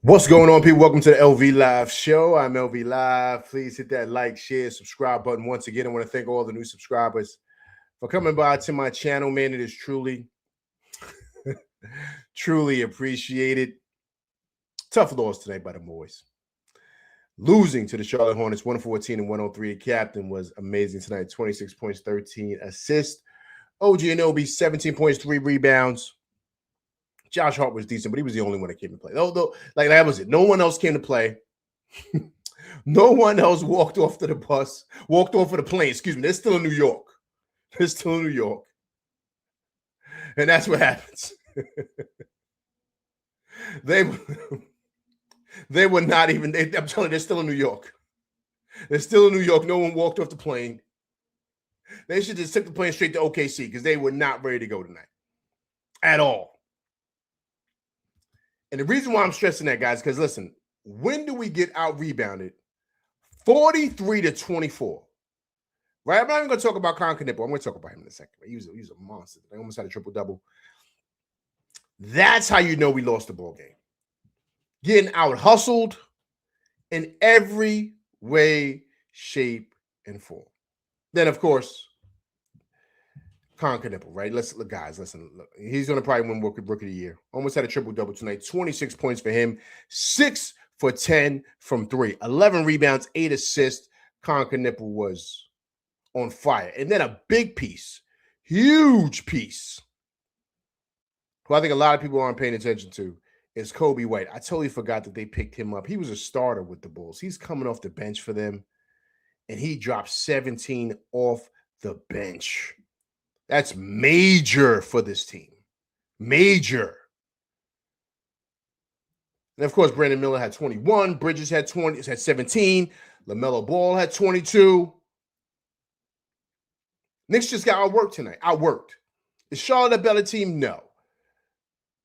What's going on, people? Welcome to the LV Live Show. I'm LV Live. Please hit that like, share, subscribe button. Once again, I want to thank all the new subscribers for coming by to my channel, man. It is truly, truly appreciated. Tough loss tonight by the boys. Losing to the Charlotte Hornets 114 and 103. The captain was amazing tonight. 26 points, 13 assists. OG Anunoby, 17 points, 3 rebounds. Josh Hart was decent, but he was the only one that came to play. Though, like that was it. No one else came to play. No one else walked off of the plane. Excuse me. They're still in New York. And that's what happens. They were not even, I'm telling you, they're still in New York. No one walked off the plane. They should just take the plane straight to OKC because they were not ready to go tonight at all. And the reason why I'm stressing that, guys, because listen, when do we get out rebounded? 43-24. Right? I'm not even going to talk about Con Knipple. I'm going to talk about him in a second. He was a monster. They almost had a triple-double. That's how you know we lost the ball game. Getting out hustled in every way, shape, and form. Then, of course, Con Knipple, right? Look, he's going to probably win Rookie of the Year. Almost had a triple-double tonight. 26 points for him. 6 for 10 from 3. 11 rebounds, 8 assists. Con Knipple was on fire. And then a big piece, huge piece, who I think a lot of people aren't paying attention to, is Kobe White. I totally forgot that they picked him up. He was a starter with the Bulls. He's coming off the bench for them, and he dropped 17 off the bench. That's major for this team. Major. And of course, Brandon Miller had 21. Bridges had 17. LaMelo Ball had 22. Knicks just got outworked tonight. Outworked. Is Charlotte a better team? No.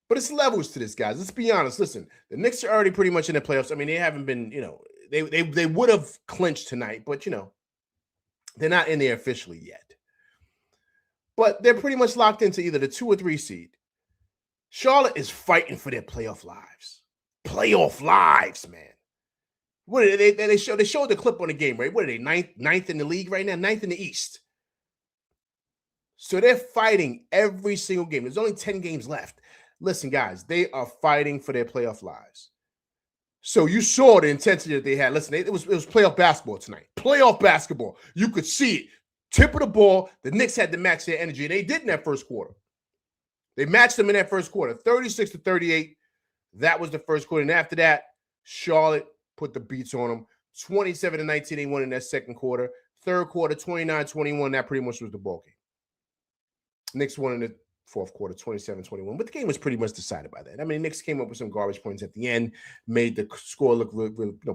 But it's levels to this, guys. Let's be honest. Listen, the Knicks are already pretty much in the playoffs. I mean, they haven't been, they would have clinched tonight, but, they're not in there officially yet. But they're pretty much locked into either the 2 or 3 seed. Charlotte is fighting for their playoff lives. Playoff lives, man. What are they showed the clip on the game, right? What are they, ninth in the league right now? 9th in the East. So they're fighting every single game. There's only 10 games left. Listen, guys, they are fighting for their playoff lives. So you saw the intensity that they had. Listen, it was playoff basketball tonight. Playoff basketball. You could see it. Tip of the ball, the Knicks had to match their energy. They did in that first quarter. They matched them in that first quarter, 36-38. That was the first quarter. And after that, Charlotte put the beats on them. 27-19, they won in that second quarter. Third quarter, 29-21. That pretty much was the ball game. Knicks won in the fourth quarter, 27-21. But the game was pretty much decided by that. I mean, Knicks came up with some garbage points at the end, made the score look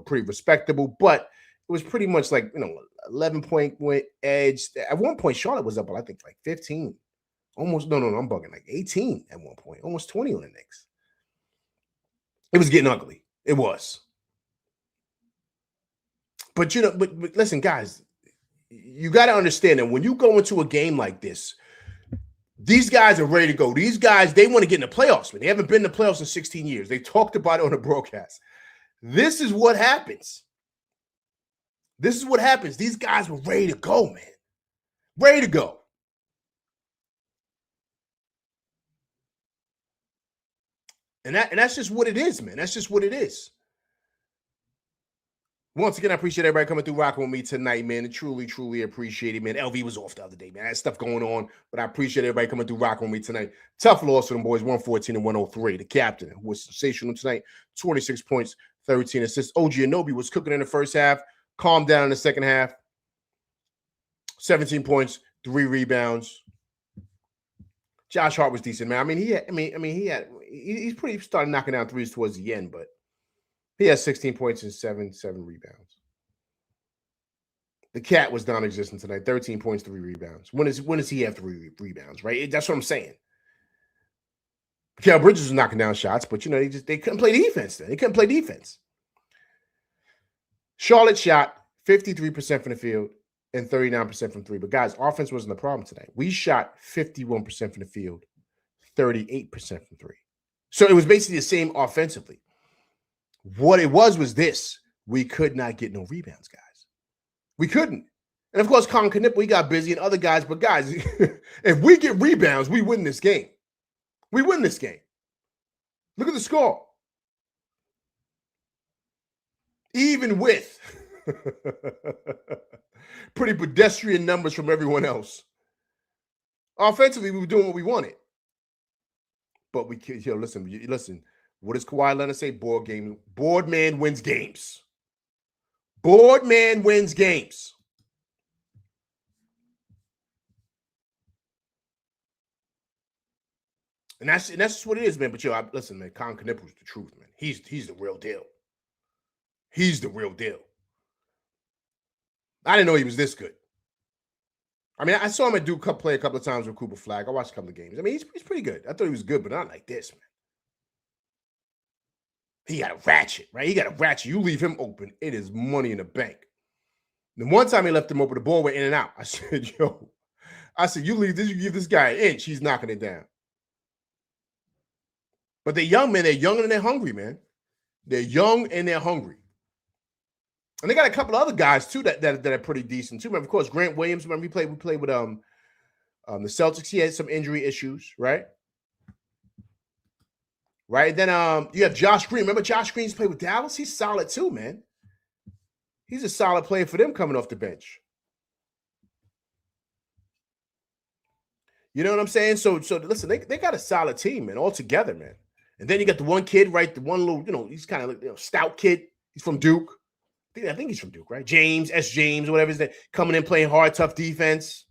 pretty respectable. But it was pretty much like, 11-point edge. At one point, Charlotte was up, I think, like 15. Almost, no, I'm bugging, like 18 at one point. Almost 20 on the Knicks. It was getting ugly. It was. But, but listen, guys, you got to understand that when you go into a game like this, these guys are ready to go. These guys, they want to get in the playoffs, man. They haven't been in the playoffs in 16 years. They talked about it on the broadcast. This is what happens. This is what happens. These guys were ready to go, man. Ready to go. And that's just what it is, man. That's just what it is. Once again, I appreciate everybody coming through rocking with me tonight, man. And truly, truly appreciate it, man. LV was off the other day, man. I had stuff going on, but I appreciate everybody coming through rocking with me tonight. Tough loss for them boys, 114 and 103. The captain was sensational tonight. 26 points, 13 assists. OG Anunoby was cooking in the first half. Calmed down in the second half. 17 points, 3 rebounds. Josh Hart was decent, man. I mean, he's pretty started knocking down threes towards the end, but he has 16 points and 7 rebounds. The cat was non-existent tonight. 13 points, 3 rebounds. When does he have 3 rebounds, right? That's what I'm saying. Mikal Bridges was knocking down shots, but they couldn't play defense then. They couldn't play defense. Charlotte shot 53% from the field and 39% from 3. But guys, offense wasn't the problem tonight. We shot 51% from the field, 38% from 3. So it was basically the same offensively. What it was this. We could not get no rebounds, guys. We couldn't. And of course, Colin Knipp, we got busy and other guys. But guys, if we get rebounds, we win this game. We win this game. Look at the score. Even with pretty pedestrian numbers from everyone else. Offensively, we were doing what we wanted. But we can't, listen. What does Kawhi Leonard say? Board man wins games. Board man wins games. And that's just what it is, man. But listen, man, Colin Knipp was the truth, man. He's the real deal. He's the real deal. I didn't know he was this good. I mean, I saw him at Duke Cup play a couple of times with Cooper Flag. I watched a couple of games. I mean, he's pretty good. I thought he was good, but not like this, man. He got a ratchet, right? He got a ratchet. You leave him open, it is money in the bank. The one time he left him open, the ball went in and out. I said, you give this guy an inch, he's knocking it down. But they're young, man. They're young and they're hungry, man. They're young and they're hungry. And they got a couple of other guys, too, that are pretty decent, too. Remember, of course, Grant Williams. Remember, we played with the Celtics. He had some injury issues, right? Right? Then you have Josh Green. Remember Josh Green's played with Dallas? He's solid, too, man. He's a solid player for them coming off the bench. You know what I'm saying? So listen, they got a solid team, man, all together, man. And then you got the one kid, right? The one little, he's kind of like stout kid. He's from Duke. I think he's from Duke, right? James, or whatever his name, coming in playing hard, tough defense.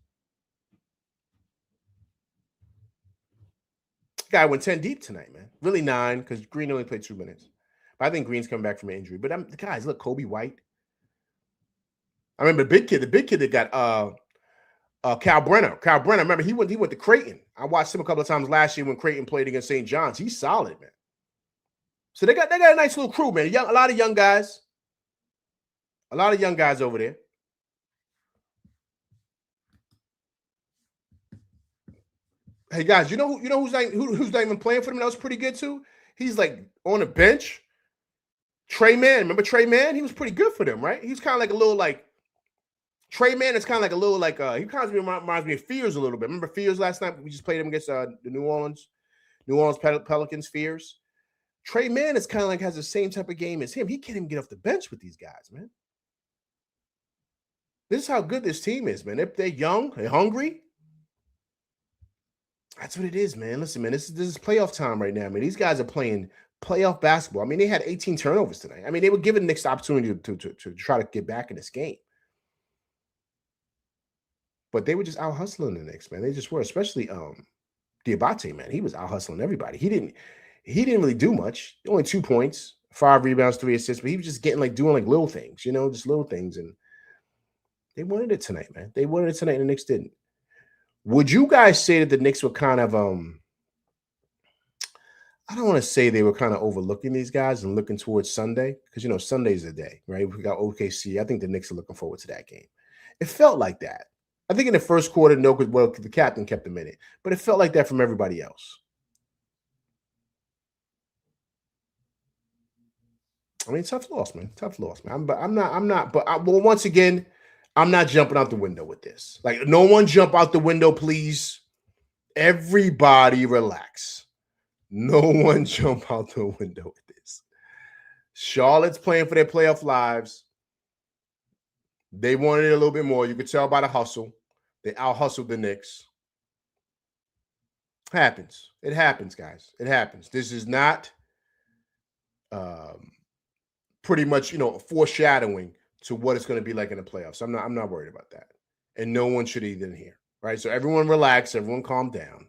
Guy went 10 deep tonight, man. Really 9, because Green only played 2 minutes. But I think Green's coming back from an injury. But the guys, look, Kobe White. I remember the big kid that got Cal Brenner. Cal Brenner, remember he went to Creighton. I watched him a couple of times last year when Creighton played against St. John's. He's solid, man. So they got a nice little crew, man. A lot of young guys. A lot of young guys over there. Hey guys, you know who's not even playing for them? That was pretty good too. He's like on the bench. Trey Mann, remember Trey Mann? He was pretty good for them, right? He's kind of like a little like Trey Mann is kind of like a little like he kind of reminds me of Fears a little bit. Remember Fears last night? We just played him against the New Orleans Pelicans. Fears. Trey Mann is kind of like has the same type of game as him. He can't even get off the bench with these guys, man. This is how good this team is, man. They're young, they're hungry. That's what it is, man. Listen, man, this is playoff time right now. I mean, these guys are playing playoff basketball. I mean, they had 18 turnovers tonight. I mean, they were giving Knicks the opportunity to try to get back in this game. But they were just out hustling the Knicks, man. They just were, especially Diabate, man. He was out hustling everybody. He didn't really do much. Only 2 points, 5 rebounds, 3 assists, but he was just doing like little things, just little things. And they wanted it tonight, man. They wanted it tonight, and the Knicks didn't. Would you guys say that the Knicks were kind of I don't want to say they were kind of overlooking these guys and looking towards Sunday, because Sunday's a day, right? We got OKC. I think the Knicks are looking forward to that game. It felt like that. I think in the first quarter, no, because the captain kept them in it, but it felt like that from everybody else. I mean, tough loss, man. Tough loss, man. Well, once again, I'm not jumping out the window with this. Like, no one jump out the window, please. Everybody relax. No one jump out the window with this. Charlotte's playing for their playoff lives. They wanted it a little bit more. You could tell by the hustle. They out-hustled the Knicks. Happens. It happens, guys. It happens. This is not pretty much, foreshadowing to what it's going to be like in the playoffs. I'm not worried about that. And no one should either here, right? So everyone relax. Everyone calm down.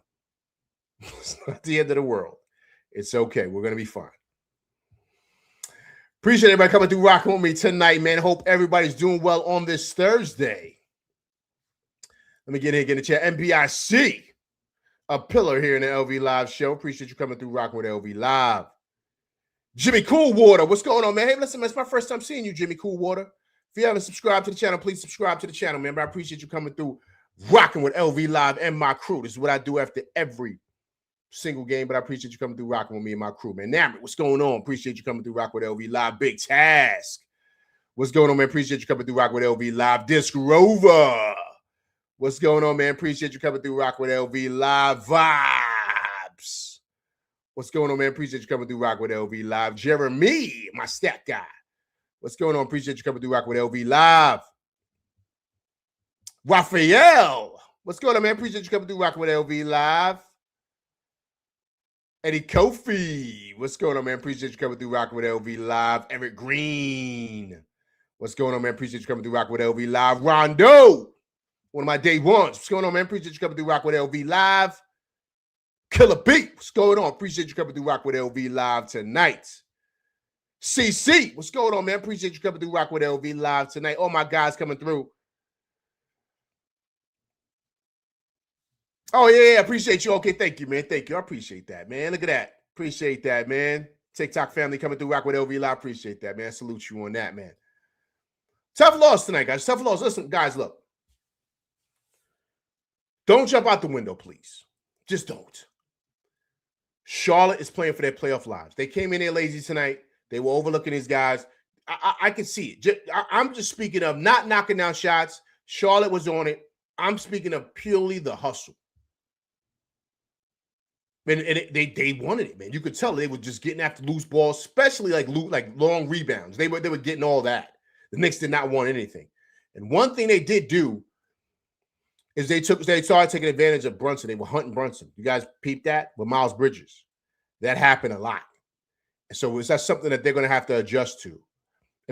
It's not the end of the world. It's okay. We're going to be fine. Appreciate everybody coming through rocking with me tonight, man. Hope everybody's doing well on this Thursday. Let me get in the chat. MBIC, a pillar here in the LV Live show. Appreciate you coming through rocking with LV Live. Jimmy Coolwater, what's going on, man? Hey, listen, man, it's my first time seeing you, Jimmy Coolwater. If you haven't subscribed to the channel, please subscribe to the channel, man. But I appreciate you coming through rocking with LV Live and my crew. This is what I do after every single game, but I appreciate you coming through rocking with me and my crew, man. Namit, what's going on? Appreciate you coming through rock with LV Live. Big Task. What's going on, man? Appreciate you coming through rock with LV Live. Disc Rover. What's going on, man? Appreciate you coming through rock with LV Live. Vibes. What's going on, man? Appreciate you coming through rock with LV Live. Jeremy, my stat guy. What's going on? Appreciate you coming through rock with LV Live. Raphael. What's going on, man? Appreciate you coming through rock with LV Live. Eddie Kofi. What's going on, man? Appreciate you coming through rock with LV Live. Eric Green. What's going on, man? Appreciate you coming through rock with LV Live. Rondo. One of my day ones. What's going on, man? Appreciate you coming through rock with LV Live. Killer Beat. What's going on? Appreciate you coming through rock with LV Live tonight. CC. What's going on, man? Appreciate you coming through rock with LV Live tonight. All my guys coming through. Oh, yeah, appreciate you. Okay, thank you, man. Thank you. I appreciate that, man. Look at that. Appreciate that, man. TikTok family coming through rock with LV Live. Appreciate that, man. Salute you on that, man. Tough loss tonight, guys. Tough loss. Listen, guys, look. Don't jump out the window, please. Just don't. Charlotte is playing for their playoff lives. They came in there lazy tonight. They were overlooking these guys. I can see it. I'm just speaking of not knocking down shots. Charlotte was on it. I'm speaking of purely the hustle. And they wanted it, man. You could tell they were just getting after loose balls, especially like long rebounds. They were getting all that. The Knicks did not want anything. And one thing they did do is they started taking advantage of Brunson. They were hunting Brunson. You guys peeped that with Miles Bridges. That happened a lot. And so that's something that they're going to have to adjust to. And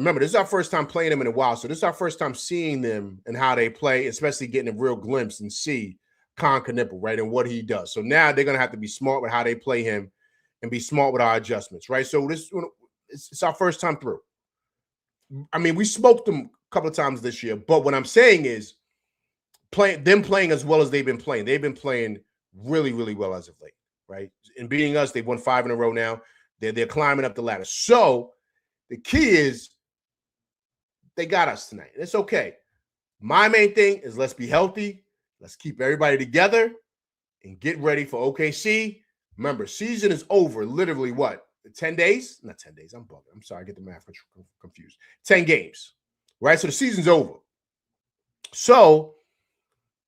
remember, this is our first time playing them in a while. So this is our first time seeing them and how they play, especially getting a real glimpse and see Con Knipple, right, and what he does. So now they're going to have to be smart with how they play him and be smart with our adjustments, right? So it's our first time through. I mean, we smoked them a couple of times this year, but what I'm saying is playing as well as they've been playing. They've been playing really, really well as of late, right? And beating us, they've won 5 in a row now. They're climbing up the ladder. So the key is they got us tonight. It's okay. My main thing is let's be healthy. Let's keep everybody together and get ready for OKC. Remember, season is over. Literally what? 10 days? Not 10 days. I'm bugging. I'm sorry. I get the math confused. 10 games, right? So the season's over. So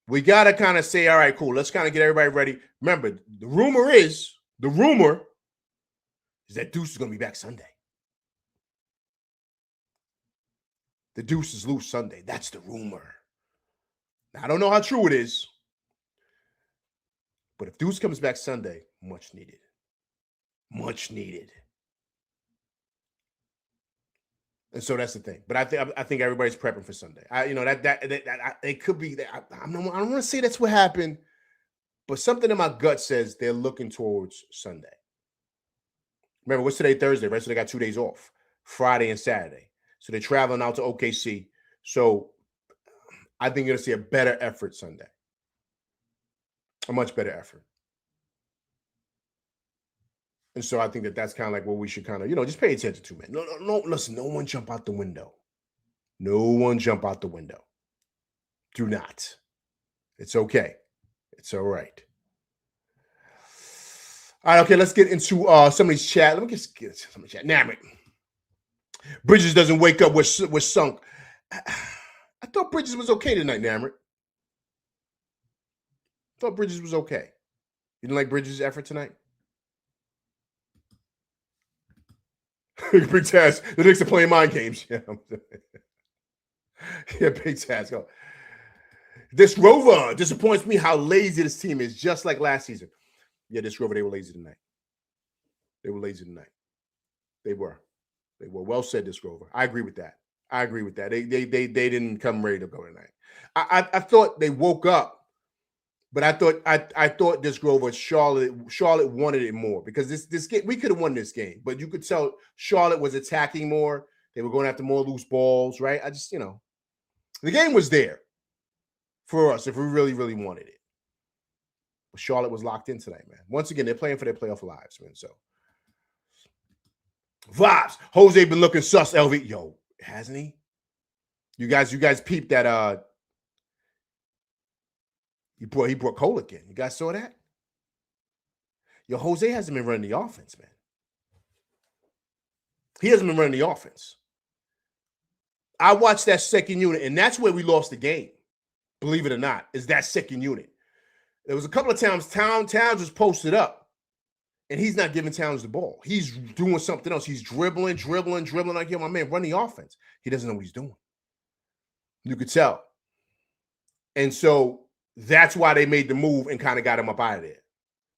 we got to kind of say, all right, cool. Let's kind of get everybody ready. Remember, the rumor is that Deuce is going to be back Sunday. The Deuce is loose Sunday. That's the rumor. Now, I don't know how true it is, but if Deuce comes back Sunday, much needed. Much needed. And so that's the thing. But I think everybody's prepping for Sunday. It could be that I don't want to say that's what happened, but something in my gut says they're looking towards Sunday. Remember, what's today? Thursday, right? So they got 2 days off, Friday and Saturday. So they're traveling out to OKC. So I think you're going to see a better effort Sunday. A much better effort. And so I think that's kind of like what we should kind of, just pay attention to, man. No, listen, no one jump out the window. No one jump out the window. Do not. It's okay. It's all right. All right, okay, let's get into somebody's chat. Let me get into somebody's chat. Namit. Bridges doesn't wake up with sunk. I thought Bridges was okay tonight, Namit. I thought Bridges was okay. You didn't like Bridges' effort tonight? Big Taz. The Knicks are playing mind games. Yeah, Big Taz. Go. This Rover disappoints me how lazy this team is, just like last season. Yeah, this Rover, they were lazy tonight. They were lazy tonight. They were. They were. Well said, this Rover. I agree with that. They didn't come ready to go tonight. I thought they woke up, but I thought this Grover, Charlotte wanted it more because this game, we could have won this game, but you could tell Charlotte was attacking more. They were going after more loose balls, right? I just, the game was there for us if we really, really wanted it. But Charlotte was locked in tonight, man. Once again, they're playing for their playoff lives, man. So vibes. Jose been looking sus, LV. Yo, hasn't he? You guys peeped that he brought Colic in. You guys saw that? Jose hasn't been running the offense, man. He hasn't been running the offense. I watched that second unit, and that's where we lost the game. Believe it or not, is that second unit. There was a couple of times Towns was posted up, and he's not giving Towns the ball. He's doing something else. He's dribbling. Like, yo, my man, run the offense. He doesn't know what he's doing. You could tell. And so that's why they made the move and kind of got him up out of there.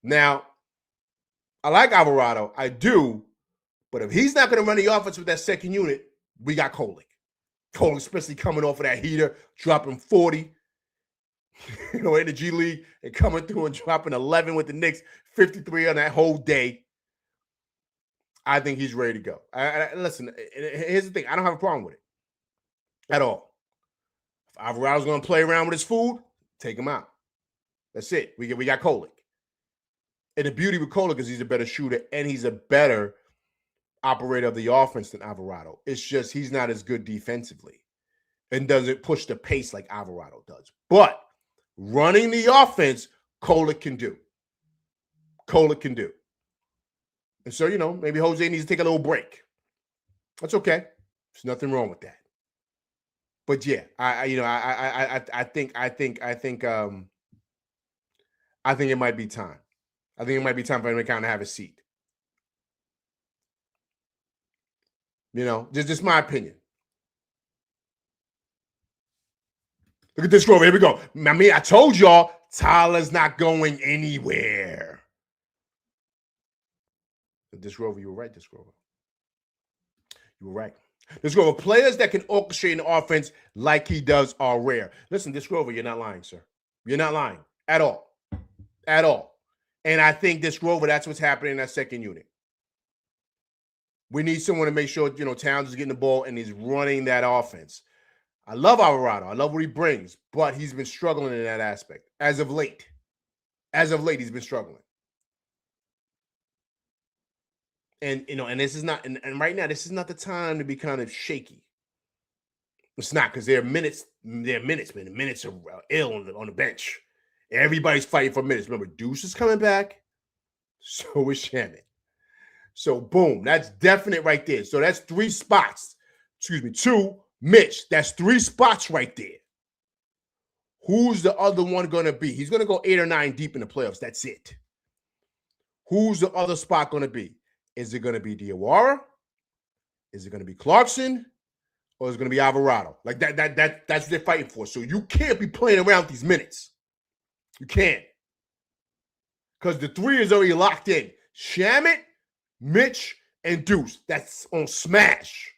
Now, I like Alvarado. I do. But if he's not going to run the offense with that second unit, we got Kolek. Kolek, especially coming off of that heater, dropping 40, in the G League, and coming through and dropping 11 with the Knicks, 53 on that whole day. I think he's ready to go. Listen, here's the thing. I don't have a problem with it at all. If Alvarado's going to play around with his food, take him out. That's it. We got Kolek. And the beauty with Kolek is he's a better shooter and he's a better operator of the offense than Alvarado. It's just he's not as good defensively and doesn't push the pace like Alvarado does. But running the offense, Kolek can do. And so, maybe Jose needs to take a little break. That's okay. There's nothing wrong with that. But yeah, I think it might be time. I think it might be time for him to kind of have a seat. Just my opinion. Look at this Grover. Here we go. I told y'all Tyler's not going anywhere. This Grover, you were right, this Grover. You were right. This Grover, players that can orchestrate an offense like he does are rare. Listen, this Grover, you're not lying, sir. You're not lying at all. At all. And I think this Grover, that's what's happening in that second unit. We need someone to make sure, Towns is getting the ball and he's running that offense. I love Alvarado. I love what he brings, but he's been struggling in that aspect as of late. He's been struggling. And, and this is not, and right now, this is not the time to be kind of shaky. It's not, because there are minutes, man. The minutes are ill on the bench. Everybody's fighting for minutes. Remember, Deuce is coming back. So is Shannon. So, boom, that's definite right there. So that's 3 spots. Two, Mitch. That's 3 spots right there. Who's the other one going to be? He's going to go 8 or 9 deep in the playoffs. That's it. Who's the other spot going to be? Is it going to be Diawara? Is it going to be Clarkson? Or is it going to be Alvarado? Like that's what they're fighting for. So you can't be playing around these minutes. You can't. Because the 3 is already locked in. Shamet, Mitch, and Deuce. That's on smash.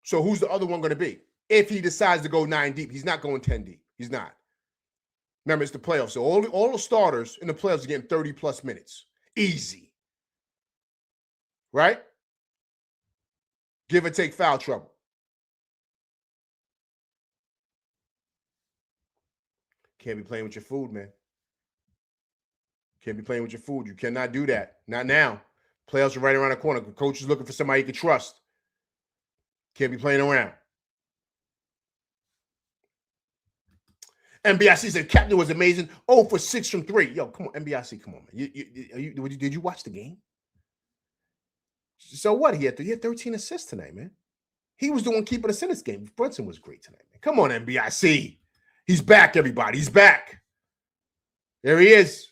So who's the other one going to be? If he decides to go 9 deep, he's not going 10 deep. He's not. Remember, it's the playoffs. So all the starters in the playoffs are getting 30-plus minutes. Easy. Right? Give or take foul trouble. Can't be playing with your food, man. Can't be playing with your food. You cannot do that. Not now. Playoffs are right around the corner. The coach is looking for somebody he can trust. Can't be playing around. NBIC said Captain was amazing. 0 for 6 from 3. Yo, come on, NBIC, come on, man. Did you watch the game? So what? He had 13 assists tonight, man. He was the one keeping us in this game. Brunson was great tonight, man. Come on, NBIC. He's back, everybody. He's back. There he is.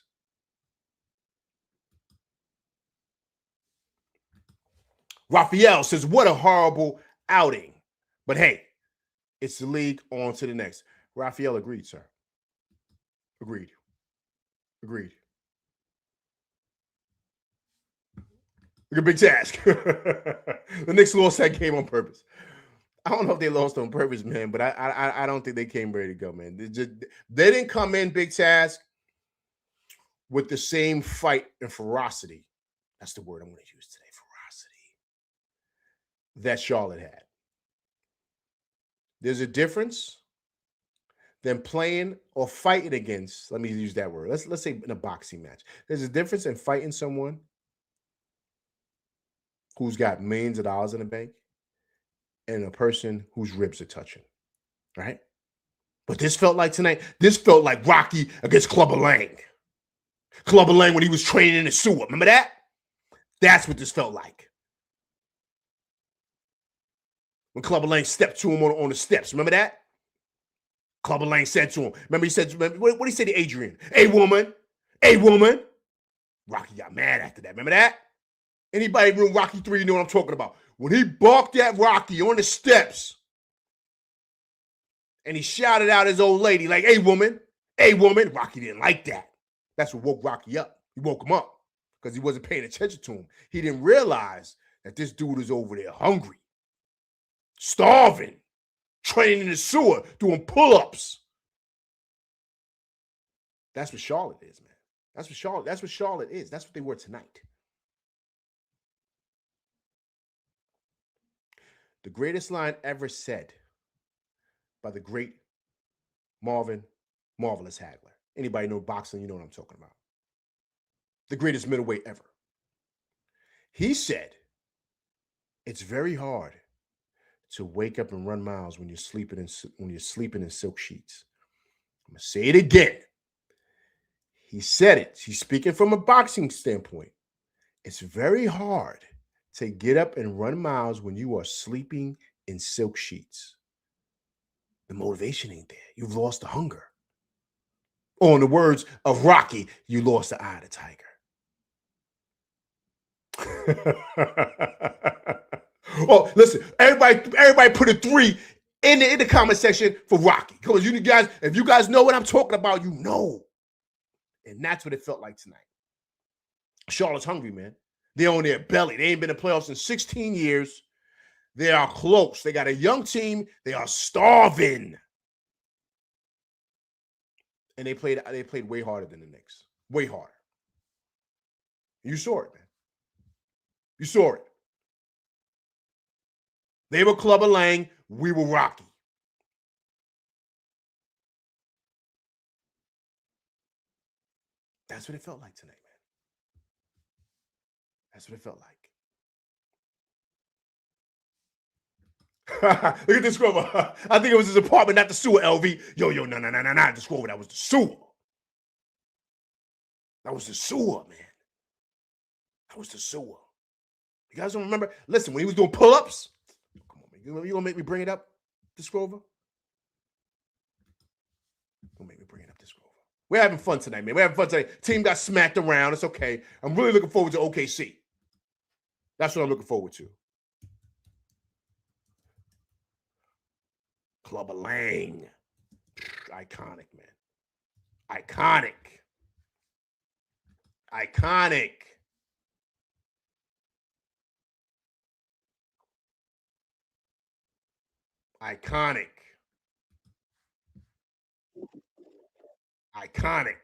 Raphael says, what a horrible outing. But hey, it's the league, on to the next. Raphael agreed, sir. Agreed. Look at Big Task. The Knicks lost that game on purpose. I don't know if they lost on purpose, man, but I don't think they came ready to go, man. They didn't come in, Big Task, with the same fight and ferocity. That's the word I'm going to use today, ferocity, that Charlotte had. There's a difference than playing or fighting against, let me use that word. Let's say in a boxing match. There's a difference in fighting someone who's got millions of dollars in the bank and a person whose ribs are touching, right? But this felt like tonight, this felt like Rocky against Clubber Lang. Clubber Lang when he was training in the sewer. Remember that? That's what this felt like. When Clubber Lang stepped to him on the steps. Remember that? Clubber Lang said to him, remember he said, what did he say to Adrian? Hey, woman. Hey, woman. Rocky got mad after that. Remember that? Anybody in Rocky 3, you know what I'm talking about. When he barked at Rocky on the steps and he shouted out his old lady like, hey, woman. Hey, woman. Rocky didn't like that. That's what woke Rocky up. He woke him up because he wasn't paying attention to him. He didn't realize that this dude is over there hungry, starving, training in the sewer, doing pull-ups. That's what Charlotte is, man. That's what Charlotte is. That's what they were tonight. The greatest line ever said by the great Marvin Marvelous Hagler. Anybody know boxing, you know what I'm talking about. The greatest middleweight ever. He said, it's very hard to wake up and run miles when you're sleeping in silk sheets. I'm going to say it again. He said it. He's speaking from a boxing standpoint. It's very hard to get up and run miles when you are sleeping in silk sheets. The motivation ain't there. You've lost the hunger. Or in the words of Rocky, you lost the eye of the tiger. Oh, listen, everybody put a 3 in the comment section for Rocky. Because you guys, if you guys know what I'm talking about, you know. And that's what it felt like tonight. Charlotte's hungry, man. They're on their belly. They ain't been in playoffs in 16 years. They are close. They got a young team. They are starving. And they played way harder than the Knicks. Way harder. You saw it, man. You saw it. They were Clubber Lang. We were Rocky. That's what it felt like tonight, man. That's what it felt like. Look at this Grover. I think it was his apartment, not the sewer, LV. Yo, no. This Grover, that was the sewer. That was the sewer, man. That was the sewer. You guys don't remember? Listen, when he was doing pull-ups, come on, man. You gonna make me bring it up, this Grover? Don't make me bring it up, this Grover. We're having fun tonight, man. We're having fun tonight. Team got smacked around. It's okay. I'm really looking forward to OKC. That's what I'm looking forward to. Clubber Lang. Iconic, man. Iconic. Iconic. Iconic. Iconic.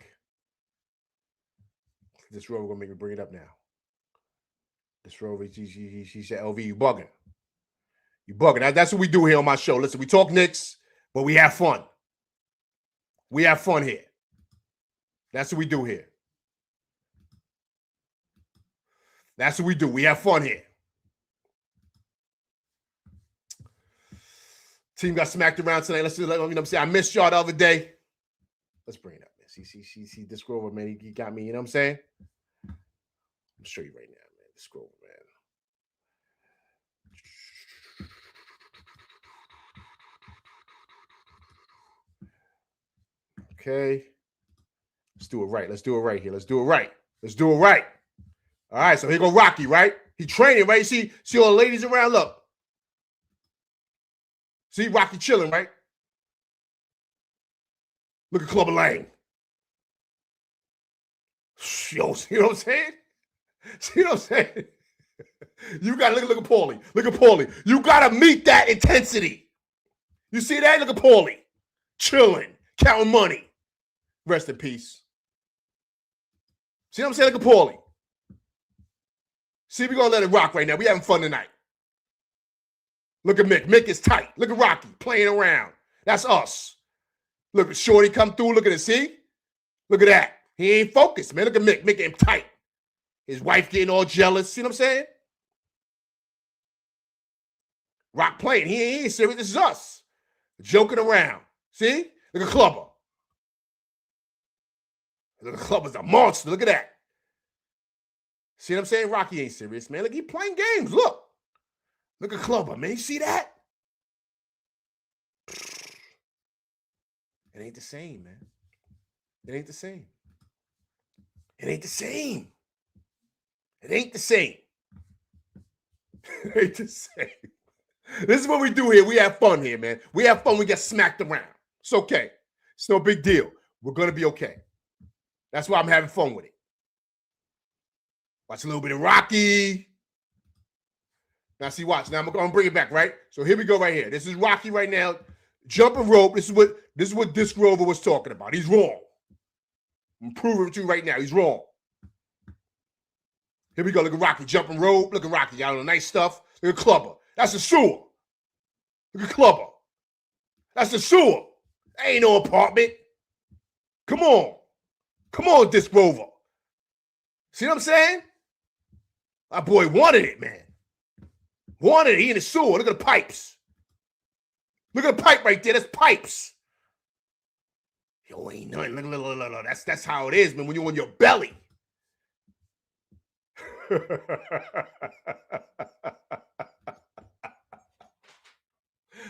This Rover gonna make me bring it up now. This Rover, she said, LV, you bugging. You bugging. That's what we do here on my show. Listen, we talk Knicks, but we have fun. We have fun here. That's what we do here. That's what we do. We have fun here. Team got smacked around tonight. Let's do, you know what I'm saying? I missed y'all the other day. Let's bring it up, man. See this Grover, man. He got me, you know what I'm saying? I'm show you right now, man. This Grover, man. Okay. Let's do it right. Let's do it right here. Let's do it right. Let's do it right. All right, so here go Rocky, right? He training, right? See all the ladies around? Look. See Rocky chilling, right? Look at Clubber Lang. Yo, see what I'm saying? See what I'm saying? You got to look at Paulie. Look at Paulie. You got to meet that intensity. You see that? Look at Paulie. Chilling, counting money. Rest in peace. See what I'm saying? Look at Paulie. See, we're going to let it rock right now. We having fun tonight. Look at Mick. Mick is tight. Look at Rocky playing around. That's us. Look at Shorty come through. Look at it. See? Look at that. He ain't focused, man. Look at Mick. Mick getting tight. His wife getting all jealous. See what I'm saying? Rock playing. He ain't serious. This is us. Joking around. See? Look at Clubber. Look at Clubber's a monster. Look at that. See what I'm saying? Rocky ain't serious, man. Look, he playing games. Look. Look at Clubber, man. You see that? It ain't the same, man. It ain't the same. It ain't the same. It ain't the same. It ain't the same. This is what we do here. We have fun here, man. We have fun. We get smacked around. It's okay. It's no big deal. We're going to be okay. That's why I'm having fun with it. Watch a little bit of Rocky. Now, see, watch. Now, I'm going to bring it back, right? So here we go right here. This is Rocky right now. Jumping rope. This is what Disc Rover was talking about. He's wrong. I'm proving it to you right now. He's wrong. Here we go. Look at Rocky. Jumping rope. Look at Rocky. Y'all know nice stuff. Look at Clubber. That's a sewer. Look at Clubber. That's a sewer. That ain't no apartment. Come on. Come on, Disc Rover. See what I'm saying? My boy wanted it, man. Wanted it. He in the sewer. Look at the pipes. Look at the pipe right there. That's pipes. Yo, ain't nothing. Look. That's how it is, man, when you're on your belly.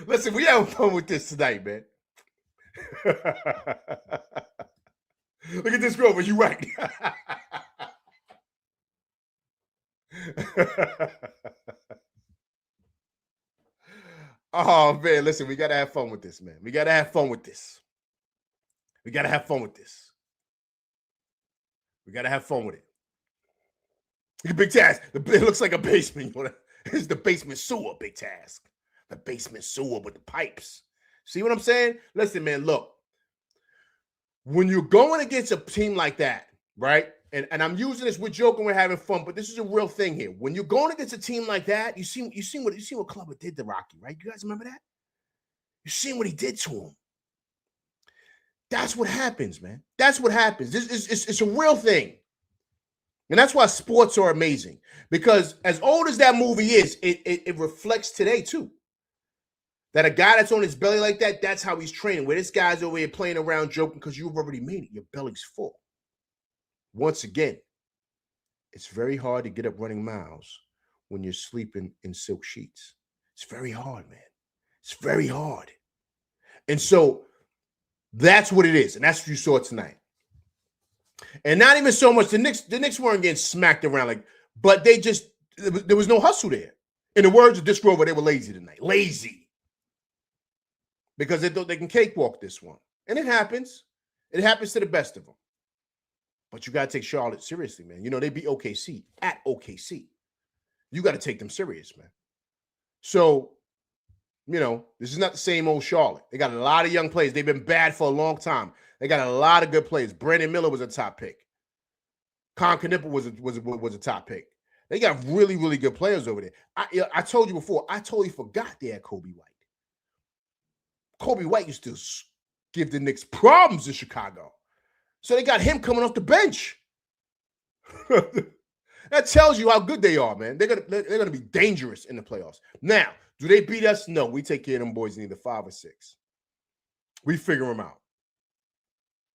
Listen, we having fun with this tonight, man. Look at this Grover. You right. Oh, man. Listen, we got to have fun with this, man. We got to have fun with this. We got to have fun with this. We got to have fun with it. Look at Big Task. It looks like a basement. It's the basement sewer, Big Task. The basement sewer with the pipes. See what I'm saying? Listen, man, look. When you're going against a team like that, right? And I'm using this, we're joking, we're having fun, but this is a real thing here. When you're going against a team like that, you see what Clubber did to Rocky, right? You guys remember that? You seen what he did to him. That's what happens, man. That's what happens. It's a real thing. And that's why sports are amazing. Because as old as that movie is, it reflects today too. That a guy that's on his belly like that, that's how he's training. Where this guy's over here playing around, joking because you've already made it. Your belly's full. Once again, it's very hard to get up running miles when you're sleeping in silk sheets. It's very hard, man. It's very hard. And so that's what it is. And that's what you saw tonight. And not even so much, the Knicks weren't getting smacked around, but there was no hustle there. In the words of Disc Rover, they were lazy tonight. Lazy. Because they thought they can cakewalk this one. And it happens. It happens to the best of them. But you got to take Charlotte seriously, man. You know, they beat OKC at OKC. You got to take them serious, man. So, you know, this is not the same old Charlotte. They got a lot of young players. They've been bad for a long time. They got a lot of good players. Brandon Miller was a top pick. Con Knipper was a top pick. They got really, really good players over there. I told you before, I totally forgot they had Kobe White. Kobe White used to give the Knicks problems in Chicago. So they got him coming off the bench. That tells you how good they are, man. They're gonna be dangerous in the playoffs. Now, do they beat us? No, we take care of them boys in either 5 or 6. We figure them out.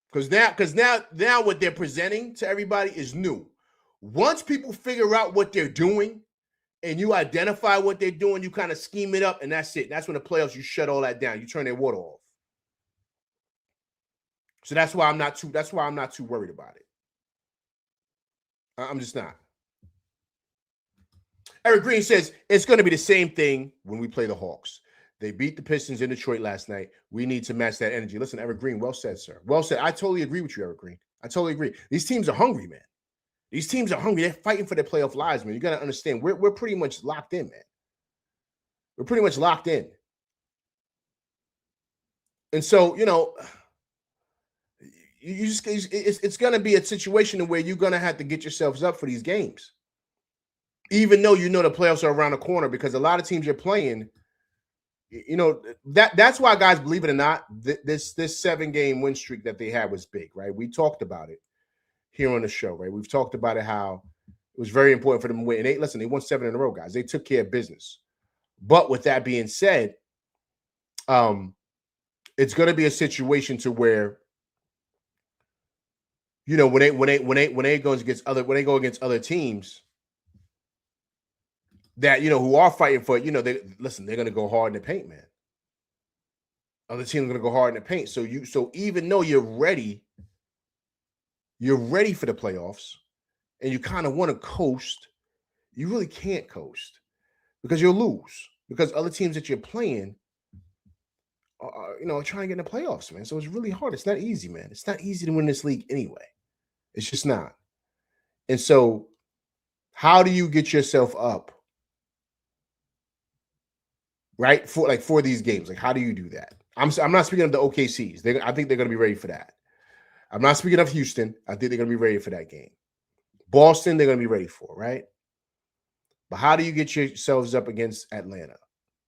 Because now what they're presenting to everybody is new. Once people figure out what they're doing and you identify what they're doing, you kind of scheme it up, and that's it. That's when the playoffs, you shut all that down. You turn their water off. So that's why I'm not too worried about it. I'm just not. Eric Green says it's going to be the same thing when we play the Hawks. They beat the Pistons in Detroit last night. We need to match that energy. Listen, Eric Green, well said, sir. Well said. I totally agree with you, Eric Green. I totally agree. These teams are hungry, man. These teams are hungry. They're fighting for their playoff lives, man. You got to understand, we're pretty much locked in, man. We're pretty much locked in. And so, you know, it's going to be a situation where you're going to have to get yourselves up for these games. Even though you know the playoffs are around the corner, because a lot of teams you're playing, you know, that's why, guys, believe it or not, this 7-game win streak that they had was big, right? We talked about it here on the show, right? We've talked about it, how it was very important for them to win. And they won 7 in a row, guys. They took care of business. But with that being said, it's going to be a situation to where, you know, when they go against other teams that, you know, who are fighting for it, you know, they're going to go hard in the paint, man. Other teams are going to go hard in the paint. So even though you're ready for the playoffs and you kind of want to coast, you really can't coast because you'll lose, because other teams that you're playing are, you know, trying to get in the playoffs, man. So it's really hard. It's not easy, man. It's not easy to win this league anyway. It's just not. And so how do you get yourself up, right, for these games? Like, how do you do that? I'm not speaking of the OKCs. I think they're going to be ready for that. I'm not speaking of Houston. I think they're going to be ready for that game. Boston, they're going to be ready for, right? But how do you get yourselves up against Atlanta,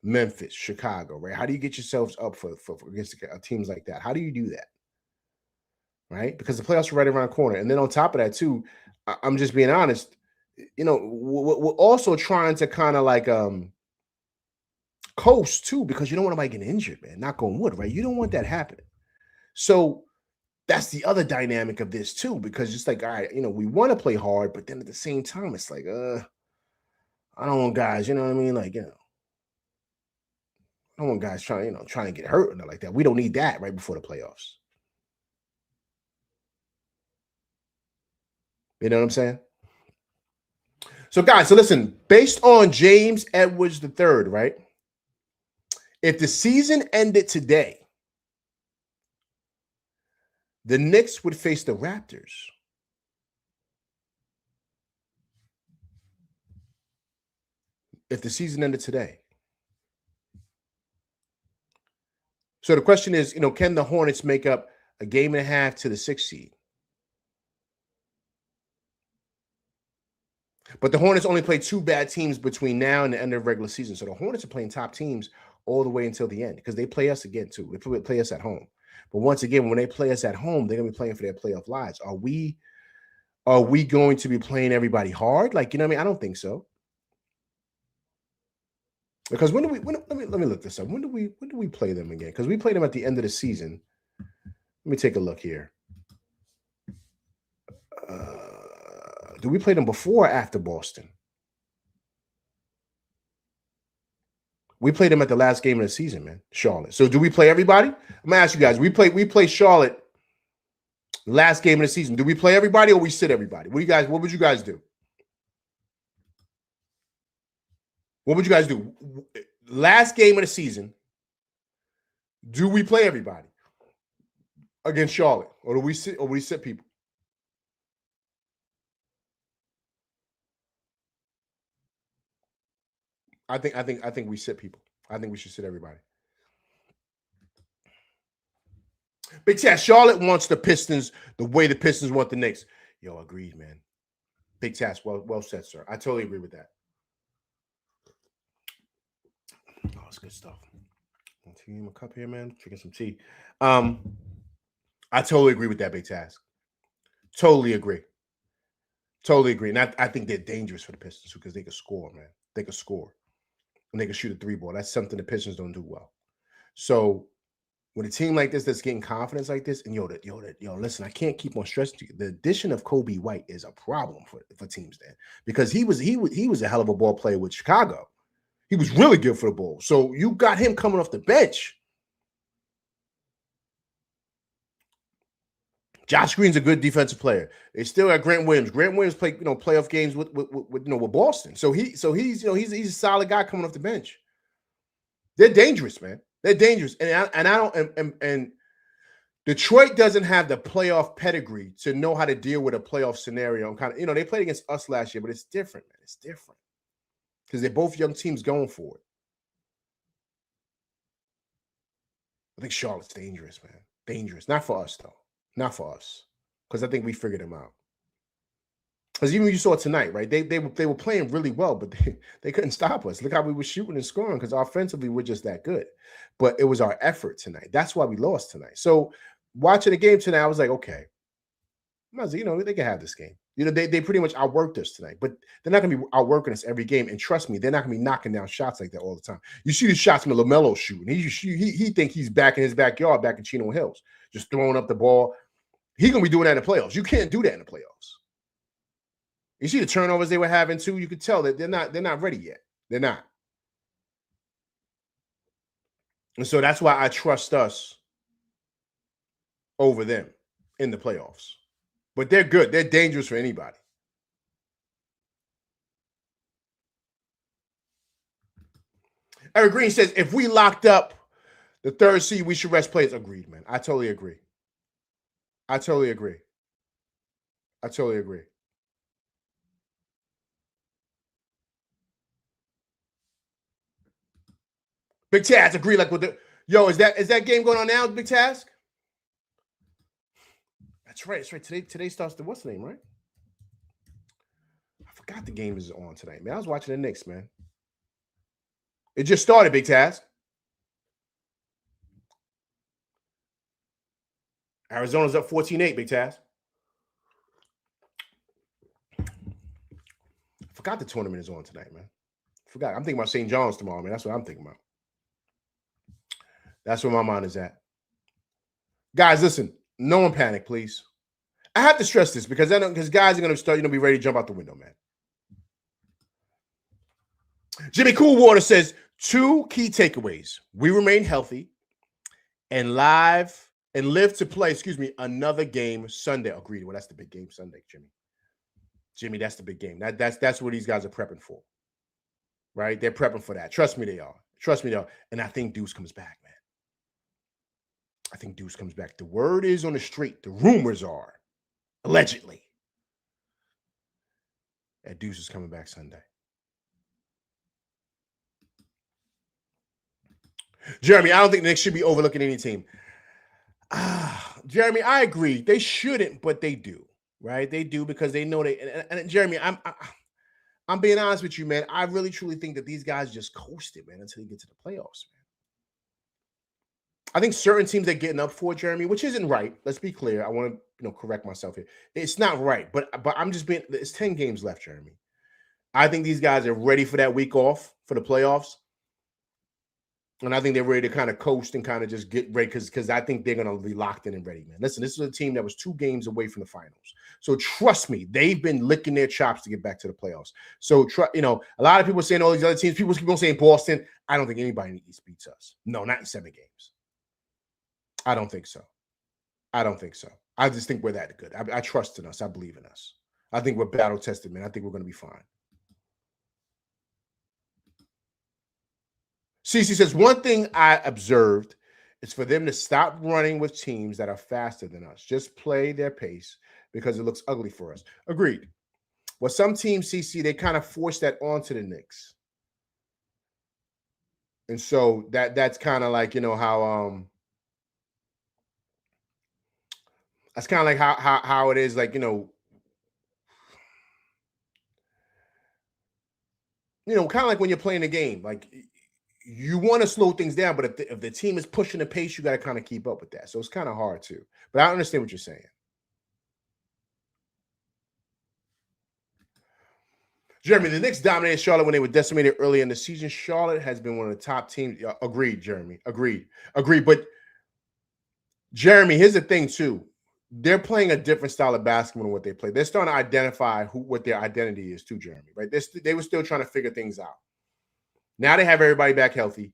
Memphis, Chicago, right? How do you get yourselves up for against teams like that? How do you do that, right? Because the playoffs are right around the corner. And then on top of that, too, I'm just being honest, you know, we're also trying to kind of like coast, too, because you don't want anybody getting injured, man. Knock on wood, right? You don't want that happening. So that's the other dynamic of this, too, because it's like, all right, you know, we want to play hard, but then at the same time, it's like, I don't want guys, you know what I mean? Like, you know, I don't want guys trying to get hurt or nothing like that. We don't need that right before the playoffs. You know what I'm saying? So, guys, so listen, based on James Edwards III, right? If the season ended today, the Knicks would face the Raptors. If the season ended today. So the question is, you know, can the Hornets make up a game and a half to the 6th seed? But the Hornets only play 2 bad teams between now and the end of regular season. So the Hornets are playing top teams all the way until the end, because they play us again, too. They play us at home. But once again, when they play us at home, they're going to be playing for their playoff lives. Are we going to be playing everybody hard? Like, you know what I mean? I don't think so. Because let me look this up. When do we play them again? Because we played them at the end of the season. Let me take a look here. Do we play them before or after Boston? We played them at the last game of the season, man. Charlotte. So do we play everybody? I'm gonna ask you guys. We play Charlotte last game of the season. Do we play everybody or we sit everybody? What would you guys do? What would you guys do? Last game of the season, do we play everybody against Charlotte? Or do we sit people? I think we sit people. I think we should sit everybody. Big Tat, Charlotte wants the Pistons the way the Pistons want the Knicks. Yo, agreed, man. Big Tat, well said, sir. I totally agree with that. Oh, it's good stuff. Tea in my cup here, man. Drinking some tea. I totally agree with that, Big Task. Totally agree. And I think they're dangerous for the Pistons because they can score, man. They can score. And they can shoot a 3 ball. That's something the Pistons don't do well. So when a team like this that's getting confidence like this, and listen, I can't keep on stressing to you. The addition of Kobe White is a problem for teams then, because he was a hell of a ball player with Chicago. He was really good for the ball. So you got him coming off the bench. Josh Green's a good defensive player. They still got Grant Williams. Grant Williams played playoff games with Boston. So he's a solid guy coming off the bench. They're dangerous, man. They're dangerous, and Detroit doesn't have the playoff pedigree to know how to deal with a playoff scenario. And kind of, they played against us last year, but it's different, man. It's different because they're both young teams going for it. I think Charlotte's dangerous, man. Dangerous. Not for us, though. Not for us, because I think we figured them out. Because even you saw tonight, right? They were playing really well, but they couldn't stop us. Look how we were shooting and scoring, because offensively we're just that good. But it was our effort tonight. That's why we lost tonight. So watching the game tonight, I was like, okay, They can have this game. They pretty much outworked us tonight, but they're not going to be outworking us every game. And trust me, they're not going to be knocking down shots like that all the time. You see the shots from LaMelo shooting. He think he's back in his backyard, back in Chino Hills, just throwing up the ball. He's going to be doing that in the playoffs. You can't do that in the playoffs. You see the turnovers they were having too. You could tell that they're not ready yet. They're not. And so that's why I trust us over them in the playoffs. But they're good. They're dangerous for anybody. Eric Green says, if we locked up the third seed, we should rest players. Agreed, man. I totally agree. I totally agree. Big Taz, agree like with the is that game going on now, Big Taz? That's right. Today starts what's the name, right? I forgot the game is on tonight, man. I was watching the Knicks, man. It just started, Big Taz. Arizona's up 14-8, Big Taz. I forgot the tournament is on tonight, man. Forgot. I'm thinking about St. John's tomorrow, man. That's what I'm thinking about. That's where my mind is at. Guys, listen, no one panic, please. I have to stress this because guys are going to start, be ready to jump out the window, man. Jimmy Coolwater says, 2 key takeaways. We remain healthy and live to play, another game Sunday. Agreed. Well, that's the big game Sunday, Jimmy. Jimmy, that's the big game. That's what these guys are prepping for. Right? They're prepping for that. Trust me, they are. And I think Deuce comes back, man. I think Deuce comes back. The word is on the street. The rumors are, allegedly, that Deuce is coming back Sunday. Jeremy, I don't think the Knicks should be overlooking any team. Jeremy, I agree. They shouldn't, but they do. Right? They do because they know and Jeremy, I'm being honest with you, man. I really truly think that these guys just coasted, man, until you get to the playoffs, man. I think certain teams are getting up for it, Jeremy, which isn't right. Let's be clear. I want to, correct myself here. It's not right, but I'm just being. It's 10 games left, Jeremy. I think these guys are ready for that week off for the playoffs, and I think they're ready to kind of coast and kind of just get ready because I think they're going to be locked in and ready, man. Listen, this is a team that was 2 games away from the finals, so trust me, they've been licking their chops to get back to the playoffs. So, a lot of people saying all these other teams. People keep on saying Boston. I don't think anybody in the East beats us. No, not in 7 games. I don't think so. I just think we're that good. I trust in us. I believe in us. I think we're battle tested, man. I think we're going to be fine. Cece says, one thing I observed is for them to stop running with teams that are faster than us. Just play their pace because it looks ugly for us. Agreed. Well, some teams, Cece, they kind of force that onto the Knicks. And so that's kind of like, how that's kind of like how it is, like, kind of like when you're playing a game, like you want to slow things down, but if the team is pushing the pace, you got to kind of keep up with that. So it's kind of hard too. But I understand what you're saying. Jeremy, the Knicks dominated Charlotte when they were decimated early in the season. Charlotte has been one of the top teams. Agreed, Jeremy. Agreed. But Jeremy, here's the thing too. They're playing a different style of basketball than what they play. They're starting to identify what their identity is too, Jeremy, right? They were still trying to figure things out. Now they have everybody back healthy.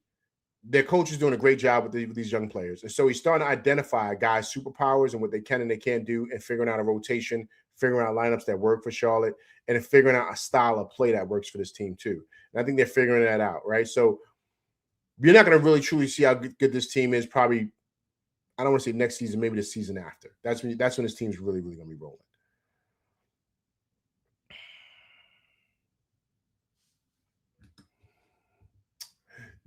Their coach is doing a great job with these young players. And so he's starting to identify guys' superpowers and what they can and they can't do and figuring out a rotation, figuring out lineups that work for Charlotte, and figuring out a style of play that works for this team too. And I think they're figuring that out, right? So you're not going to really truly see how good this team is probably, I don't want to say next season, maybe the season after. That's when this team's really, really going to be rolling.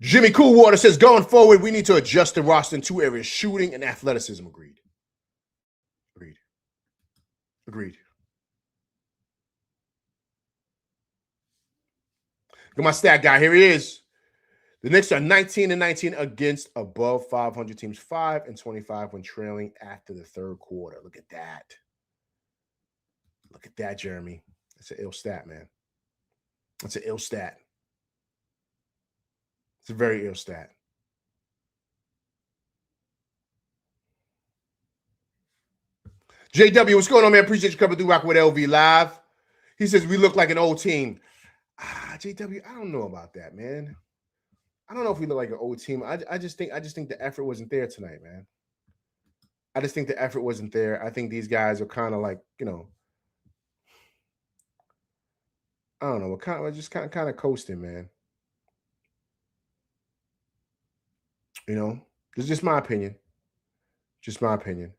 Jimmy Coolwater says, going forward, we need to adjust the roster in 2 areas, shooting and athleticism. Agreed. Look at my stat guy. Here he is. The Knicks are 19-19 against above 500 teams, 5-25 when trailing after the third quarter. Look at that. Look at that, Jeremy. That's an ill stat, man. That's an ill stat. It's a very ill stat. JW, what's going on, man? Appreciate you coming through Rock with LV Live. He says we look like an old team. JW, I don't know about that, man. I don't know if we look like an old team. I just think the effort wasn't there tonight, man. I just think the effort wasn't there. I think these guys are kind of like, you know, I don't know, we're just kind of coasting, man. You know, this is just my opinion. Just my opinion.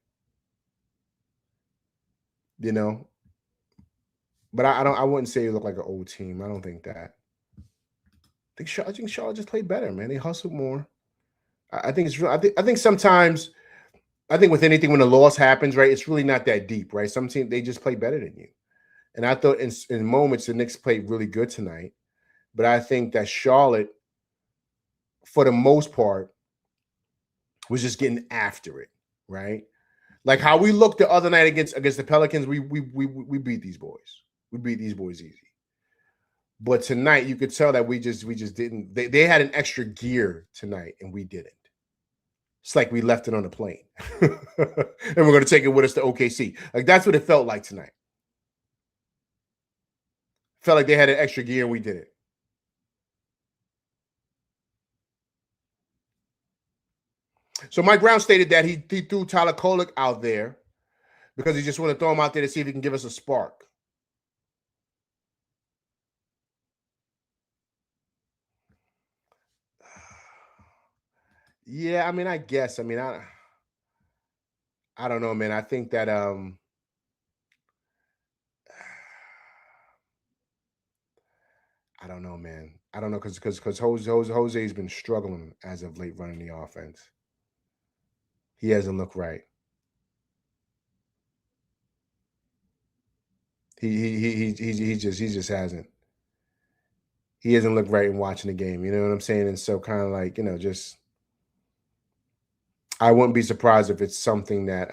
You know, but I wouldn't say you look like an old team. I don't think that. I think Charlotte just played better, man. They hustled more. I think it's real. I think sometimes, I think with anything when a loss happens, right, it's really not that deep, right? Some teams they just play better than you. And I thought in moments the Knicks played really good tonight, but I think that Charlotte, for the most part, was just getting after it, right? Like how we looked the other night against the Pelicans, we beat these boys. We beat these boys easy. But tonight, you could tell that we just didn't. They had an extra gear tonight, and we didn't. It's like we left it on the plane, and we're going to take it with us to OKC. Like that's what it felt like tonight. Felt like they had an extra gear, and we didn't. So Mike Brown stated that he threw Tyler Kolek out there because he just wanted to throw him out there to see if he can give us a spark. Yeah, I mean, I guess. I mean, I don't know, man. I think that I don't know, man. I don't know because Jose's been struggling as of late running the offense. He hasn't looked right. He just hasn't. He hasn't looked right in watching the game. You know what I'm saying? And so kind of like, you know, just I wouldn't be surprised if it's something that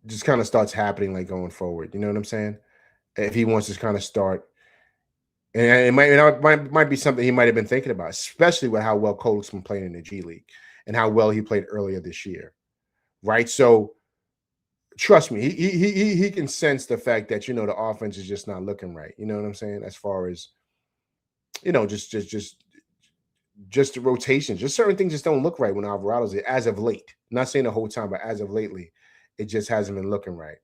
just kind of starts happening like going forward. You know what I'm saying? If he wants to kind of start, and it might be something he might have been thinking about, especially with how well Kolek's been playing in the G League and how well he played earlier this year, right? So trust me, he can sense the fact that, you know, the offense is just not looking right. You know what I'm saying? As far as, you know, just the rotation, just certain things just don't look right when Alvarado's there as of late. I'm not saying the whole time, but as of lately, it just hasn't been looking right.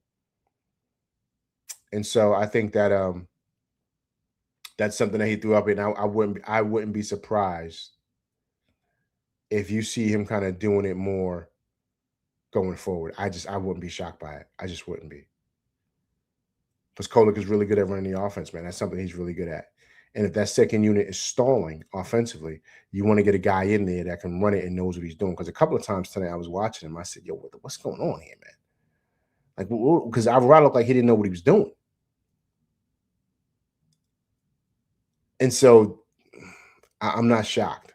And so I think that that's something that he threw up, and I wouldn't be surprised if you see him kind of doing it more going forward. I wouldn't be shocked by it. I just wouldn't be. Because Kolek is really good at running the offense, man. That's something he's really good at. And if that second unit is stalling offensively, you want to get a guy in there that can run it and knows what he's doing. Because a couple of times tonight I was watching him, I said, "Yo, what's going on here, man?" Like, because Alvarado looked like he didn't know what he was doing. And so I'm not shocked.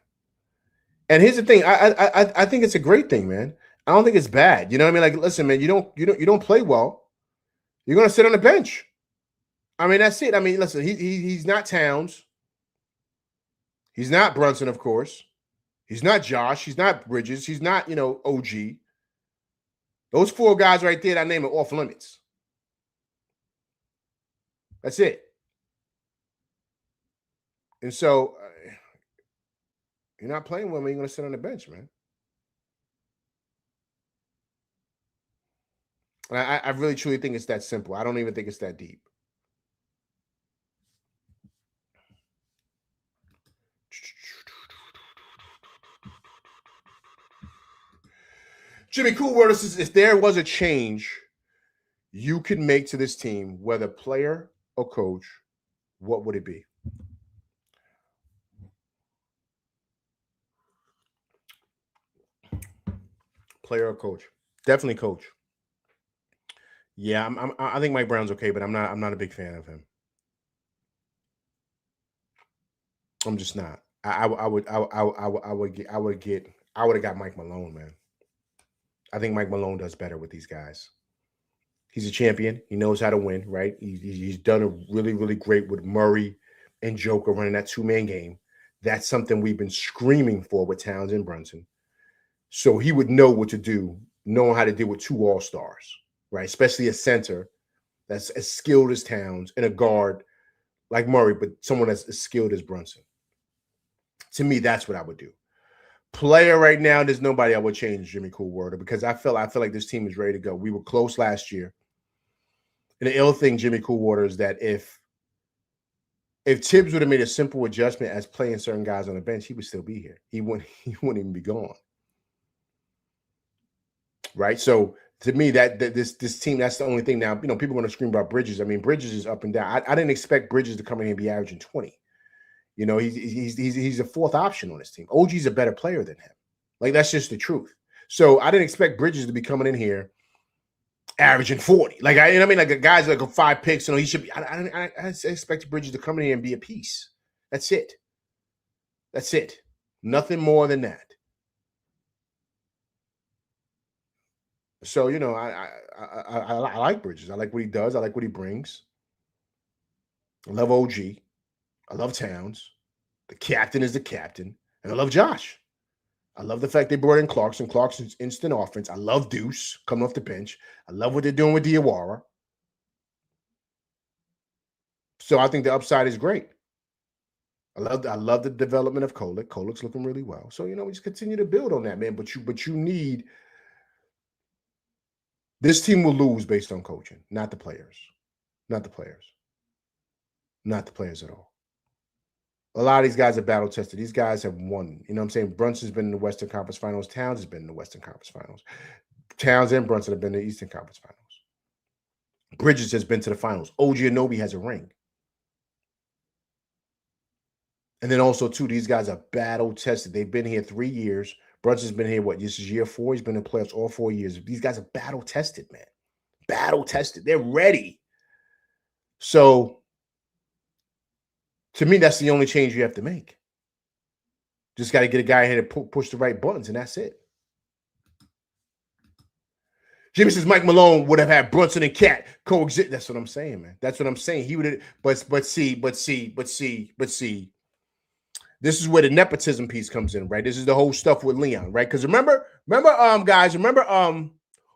And here's the thing: I think it's a great thing, man. I don't think it's bad. You know what I mean? Like, listen, man, you don't play well, you're gonna sit on the bench. I mean, that's it. I mean, listen, he's not Towns. He's not Brunson, of course. He's not Josh. He's not Bridges. He's not, you know, OG. Those four guys right there, I name it off limits. That's it. And so you're not playing well, man. You're going to sit on the bench, man. And I really, truly think it's that simple. I don't even think it's that deep. Jimmy Cool World says, if there was a change you could make to this team, whether player or coach, what would it be? Player or coach? Definitely coach. Yeah, I think Mike Brown's okay, but I'm not a big fan of him. I'm just not. I would have got Mike Malone, man. I think Mike Malone does better with these guys. He's a champion. He knows how to win, right? He's done a really, really great with Murray and Joker running that two-man game. That's something we've been screaming for with Towns and Brunson. So he would know what to do, knowing how to deal with two all-stars, right? Especially a center that's as skilled as Towns and a guard like Murray, but someone that's as skilled as Brunson. To me, that's what I would do. Player right now, there's nobody I would change Jimmy Coolwater because I feel like this team is ready to go. We were close last year. And the ill thing, Jimmy Coolwater, is that if Tibbs would have made a simple adjustment as playing certain guys on the bench, he would still be here. He wouldn't even be gone. Right? So to me, that this team, that's the only thing. Now, people are going to scream about Bridges. I mean, Bridges is up and down. I didn't expect Bridges to come in and be averaging 20. He's a fourth option on this team. OG's a better player than him. Like, that's just the truth. So I didn't expect Bridges to be coming in here averaging 40. Like, like a guy's like a 5 picks. He should be. I expect Bridges to come in here and be a piece. That's it. That's it. Nothing more than that. So, I like Bridges. I like what he does. I like what he brings. I love OG. I love Towns. The captain is the captain. And I love Josh. I love the fact they brought in Clarkson. Clarkson's instant offense. I love Deuce coming off the bench. I love what they're doing with Diawara. So I think the upside is great. I love the development of Kolek. Kolek's looking really well. So, we just continue to build on that, man. But you need – this team will lose based on coaching, not the players. Not the players. Not the players at all. A lot of these guys are battle tested. These guys have won. You know what I'm saying? Brunson's been in the Western Conference Finals. Towns has been in the Western Conference Finals. Towns and Brunson have been in the Eastern Conference Finals. Bridges has been to the finals. OG Anunoby has a ring. And then also, too, these guys are battle tested. They've been here 3 years. Brunson's been here, this is year 4. He's been in playoffs all 4 years. These guys are battle tested, man. Battle tested. They're ready. So, to me, that's the only change you have to make. Just got to get a guy here to push the right buttons, and that's it. Jimmy says Mike Malone would have had Brunson and Cat coexist. That's what I'm saying, man. That's what I'm saying. He would have, but see. This is where the nepotism piece comes in, right? This is the whole stuff with Leon, right? Because remember, guys,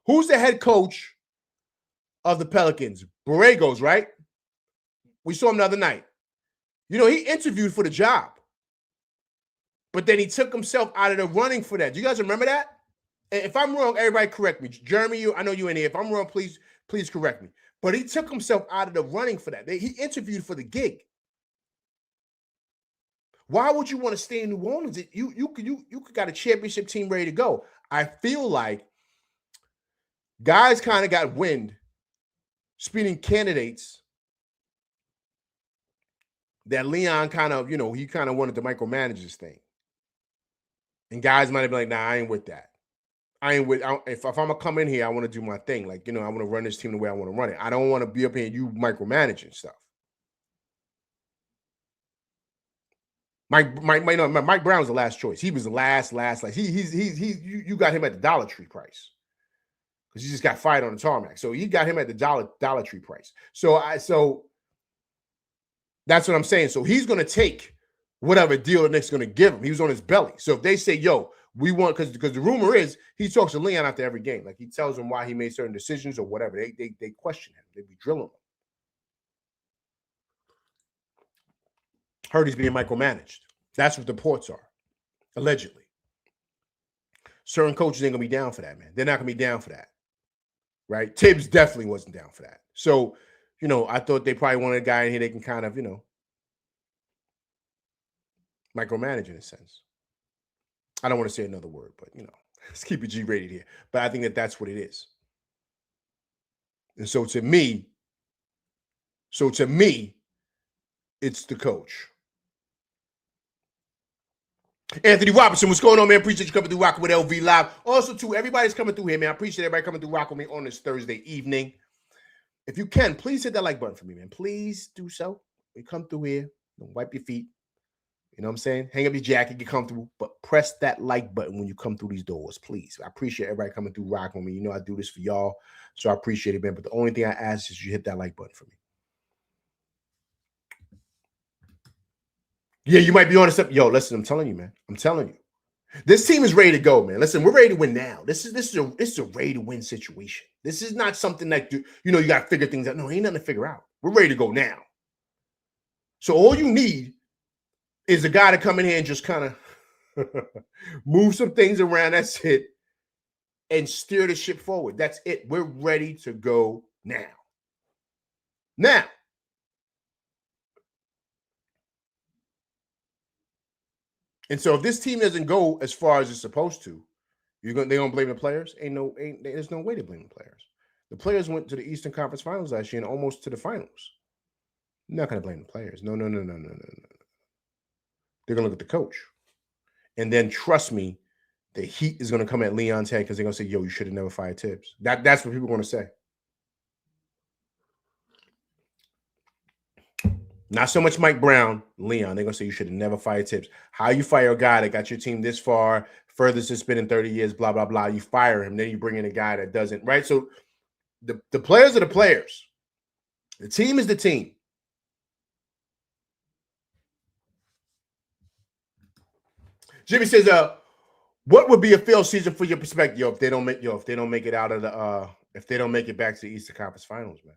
who's the head coach of the Pelicans? Borregos, right? We saw him the other night. He interviewed for the job, but then he took himself out of the running for that. Do you guys remember that? And if I'm wrong, everybody correct me. Jeremy, I know you in here. If I'm wrong, please correct me. But he took himself out of the running for that. He interviewed for the gig. Why would you want to stay in New Orleans? You got a championship team ready to go. I feel like guys kind of got wind, speeding candidates, that Leon kind of, he kind of wanted to micromanage this thing. And guys might have been like, nah, I ain't with that. If I'm going to come in here, I want to do my thing. Like, I want to run this team the way I want to run it. I don't want to be up here and you micromanaging stuff. Mike Brown was the last choice. He was the last. You got him at the Dollar Tree price because he just got fired on the tarmac. So you got him at the Dollar Tree price. So that's what I'm saying. So he's going to take whatever deal the Knicks going to give him. He was on his belly. So if they say, yo, we want, because the rumor is he talks to Leon after every game. Like, he tells them why he made certain decisions or whatever. They question him. They be drilling him. Heard he's being micromanaged. That's what the reports are, allegedly. Certain coaches ain't going to be down for that, man. They're not going to be down for that, right? Tibbs definitely wasn't down for that. So, I thought they probably wanted a guy in here they can kind of, micromanage in a sense. I don't want to say another word, but, let's keep it G-rated here. But I think that's what it is. And so to me, it's the coach. Anthony Robinson, what's going on, man? Appreciate you coming through rocking with LV Live. Also, too, everybody's coming through here, man. I appreciate everybody coming through rocking with me on this Thursday evening. If you can, please hit that like button for me, man. Please do so. We come through here, wipe your feet. You know what I'm saying? Hang up your jacket, get comfortable, but press that like button when you come through these doors, please. I appreciate everybody coming through, rocking with me. You know I do this for y'all, so I appreciate it, man. But the only thing I ask is you hit that like button for me. Yeah, you might be on something. Yo, listen, I'm telling you, man. I'm telling you. This team is ready to go, man. Listen, we're ready to win now. This is a ready to win situation. This is not something that you got to figure things out. No, ain't nothing to figure out. We're ready to go now. So all you need is a guy to come in here and just kind of move some things around. That's it. And steer the ship forward. That's it. We're ready to go now. Now. And so if this team doesn't go as far as it's supposed to, they're gonna blame the players? There's no way to blame the players. The players went to the Eastern Conference Finals last year and almost to the finals. I'm not gonna blame the players. No. They're gonna look at the coach. And then trust me, the heat is gonna come at Leon's head because they're gonna say, yo, you should have never fired Tibbs. That's what people are gonna say. Not so much Mike Brown, Leon. They're going to say you should have never fired Tibbs. How you fire a guy that got your team this far, furthest it's been in 30 years, blah, blah, blah. You fire him. Then you bring in a guy that doesn't, right? So the players are the players. The team is the team. Jimmy says, what would be a failed season for your perspective? If they don't make it out of the if they don't make it back to the Eastern Conference Finals, man.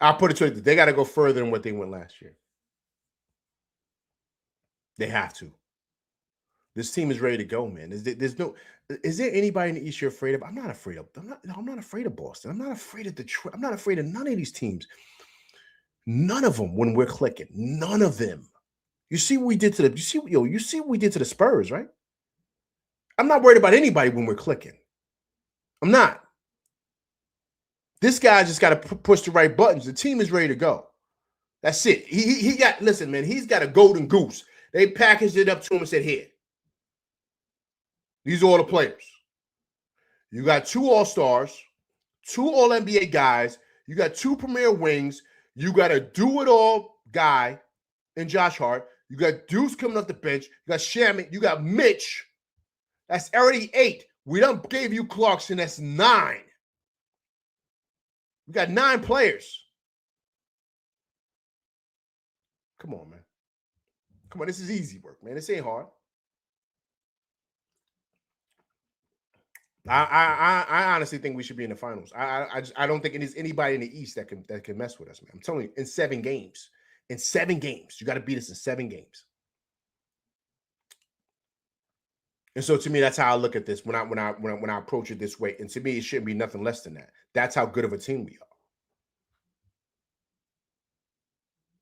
I'll put it to you, they got to go further than what they went last year. They have to. This team is ready to go, man. Is there anybody in the East you're afraid of? I'm not afraid of. I'm not afraid of Boston. I'm not afraid of Detroit. I'm not afraid of none of these teams. None of them when we're clicking. None of them. You see what we did to you see what we did to the Spurs, right? I'm not worried about anybody when we're clicking. I'm not. This guy just got to push the right buttons. The team is ready to go. That's it. He got, listen, man, he's got a golden goose. They packaged it up to him and said, here. These are all the players. You got 2 All-Stars, 2 All-NBA guys. You got 2 premier wings. You got a do-it-all guy in Josh Hart. You got Deuce coming off the bench. You got Shaman. You got Mitch. That's already 8. We done gave you Clarkson. That's 9. We got 9 players. Come on, man. Come on, this is easy work, man. This ain't hard. I honestly think we should be in the finals. I don't think there's anybody in the East that can mess with us, man. I'm telling you, in 7 games. In 7 games. You got to beat us in 7 games. And so to me, that's how I look at this when I approach it this way. And to me, it shouldn't be nothing less than that. That's how good of a team we are.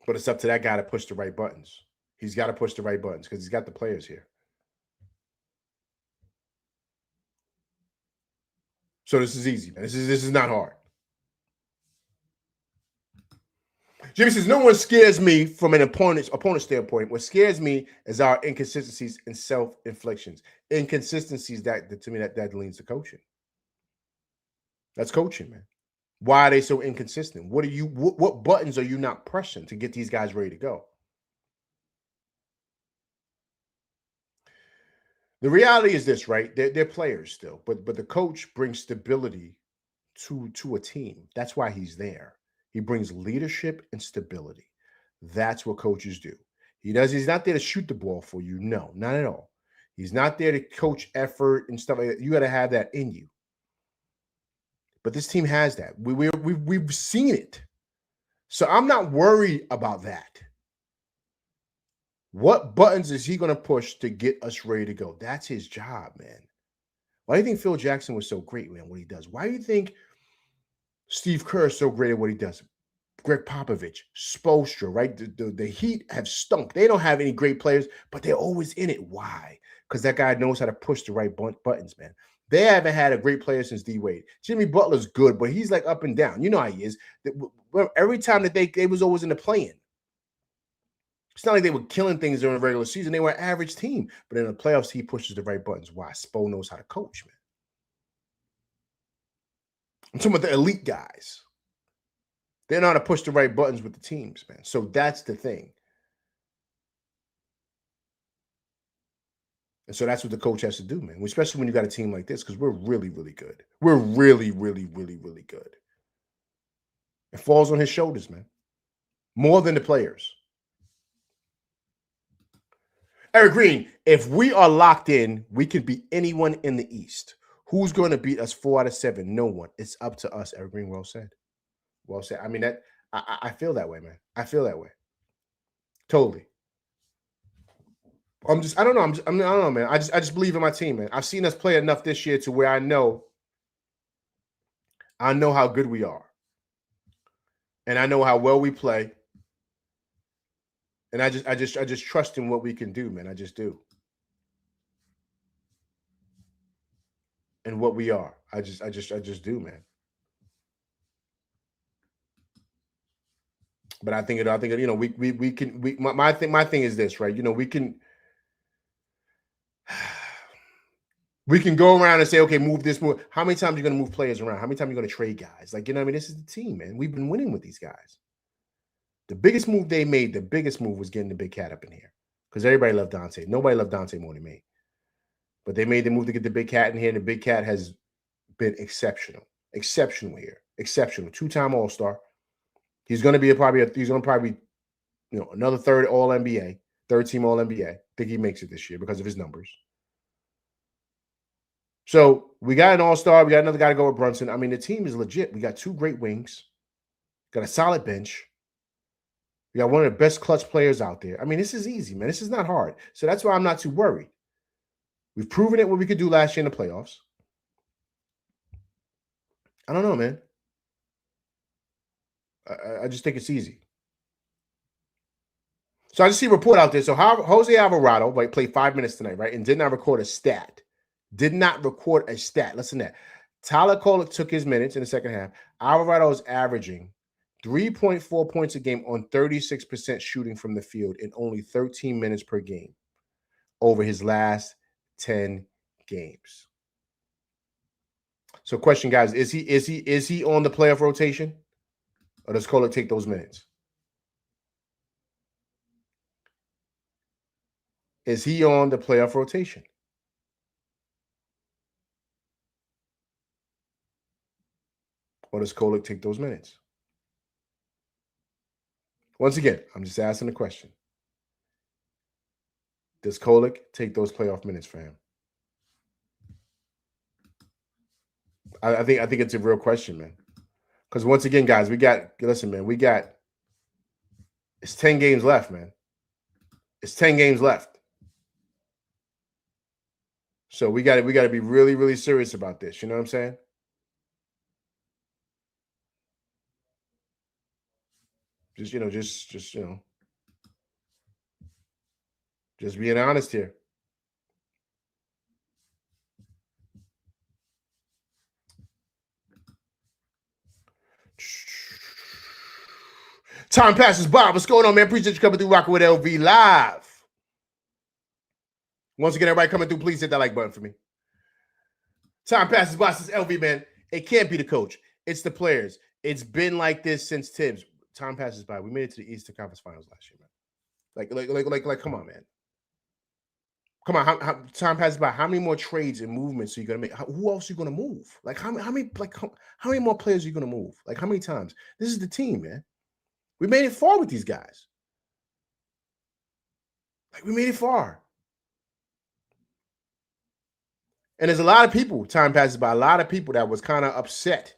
But it's up to that guy to push the right buttons. He's got to push the right buttons because he's got the players here. So this is easy, man. This is not hard. Jimmy says, no one scares me from an opponent standpoint. What scares me is our inconsistencies and self-inflictions. Inconsistencies that to me that leans to coaching. That's coaching, man. Why are they so inconsistent? What buttons are you not pressing to get these guys ready to go? The reality is this, right? They're players still, but the coach brings stability to a team. That's why he's there. He brings leadership and stability. That's what coaches do. He's not there to shoot the ball for you. No, not at all. He's not there to coach effort and stuff like that. You got to have that in you. But this team has that. We've seen it. So I'm not worried about that. What buttons is he going to push to get us ready to go? That's his job, man. Why do you think Phil Jackson was so great, man, what he does? Why do you think Steve Kerr is so great at what he does? Greg Popovich, Spoelstra, right? The Heat have stunk. They don't have any great players, but they're always in it. Why? Because that guy knows how to push the right buttons, man. They haven't had a great player since D Wade. Jimmy Butler's good, but he's like up and down. You know how he is. Every time that they was always in the play-in. It's not like they were killing things during the regular season. They were an average team. But in the playoffs, he pushes the right buttons. Why? Spo knows how to coach, man. I'm talking about the elite guys. They know how to push the right buttons with the teams, man. So that's the thing. And so that's what the coach has to do, man. Especially when you got a team like this, because we're really, really good. We're really, really, really, really good. It falls on his shoulders, man. More than the players. Eric Green, if we are locked in, we can beat anyone in the East. Who's going to beat us 4 out of 7? No one. It's up to us, Eric Green. Well said. Well said. I mean, I feel that way, man. I feel that way. Totally. I don't know. I don't know, man. I just believe in my team, man. I've seen us play enough this year to where I know how good we are. And I know how well we play. And I just trust in what we can do, man. I just do. And what we are. I just do, man. But I think we can my thing is this, right? We can go around and say, okay, move this, move. How many times are you going to move players around? How many times are you going to trade guys? Like, this is the team, man. We've been winning with these guys. The biggest move they made, was getting the big cat up in here. Because everybody loved Dante. Nobody loved Dante more than me. But they made the move to get the big cat in here, and the big cat has been exceptional. Exceptional here. Exceptional. 2-time All-Star. He's going to probably another third All-NBA, third-team All-NBA. I think he makes it this year because of his numbers. So we got an All-Star. We got another guy to go with Brunson. I mean, the team is legit. We got 2 great wings. Got a solid bench. We got one of the best clutch players out there. I mean, this is easy, man. This is not hard. So that's why I'm not too worried. We've proven it what we could do last year in the playoffs. I don't know, man. I just think it's easy. So I just see a report out there. So Jose Alvarado played 5 minutes tonight, right? And did not record a stat. Did not record a stat. Listen to that. Tyler Kolek took his minutes in the second half. Alvarado is averaging 3.4 points a game on 36% shooting from the field in only 13 minutes per game over his last 10 games. So question, guys, is he on the playoff rotation? Or does Kolek take those minutes? Is he on the playoff rotation? Or does Kolek take those minutes? Once again, I'm just asking the question. Does Kolek take those playoff minutes for him? I think it's a real question, man. Because once again, guys, it's 10 games left, man. It's 10 games left. So we got to be really, really serious about this. You know what I'm saying? Just being honest here. Time passes by. What's going on, man? Appreciate you coming through, rocking with LV Live. Once again, everybody coming through, please hit that like button for me. Time passes by, says LV, man. It can't be the coach. It's the players. It's been like this since Tibbs. Time passes by. We made it to the Eastern Conference Finals last year, man. Like, come on, man. Come on, how time passes by. How many more trades and movements are you gonna make? Who else are you gonna move? Like how many more players are you gonna move? Like how many times? This is the team, man. We made it far with these guys. Like we made it far. And there's a lot of people, time passes by, a lot of people that was kind of upset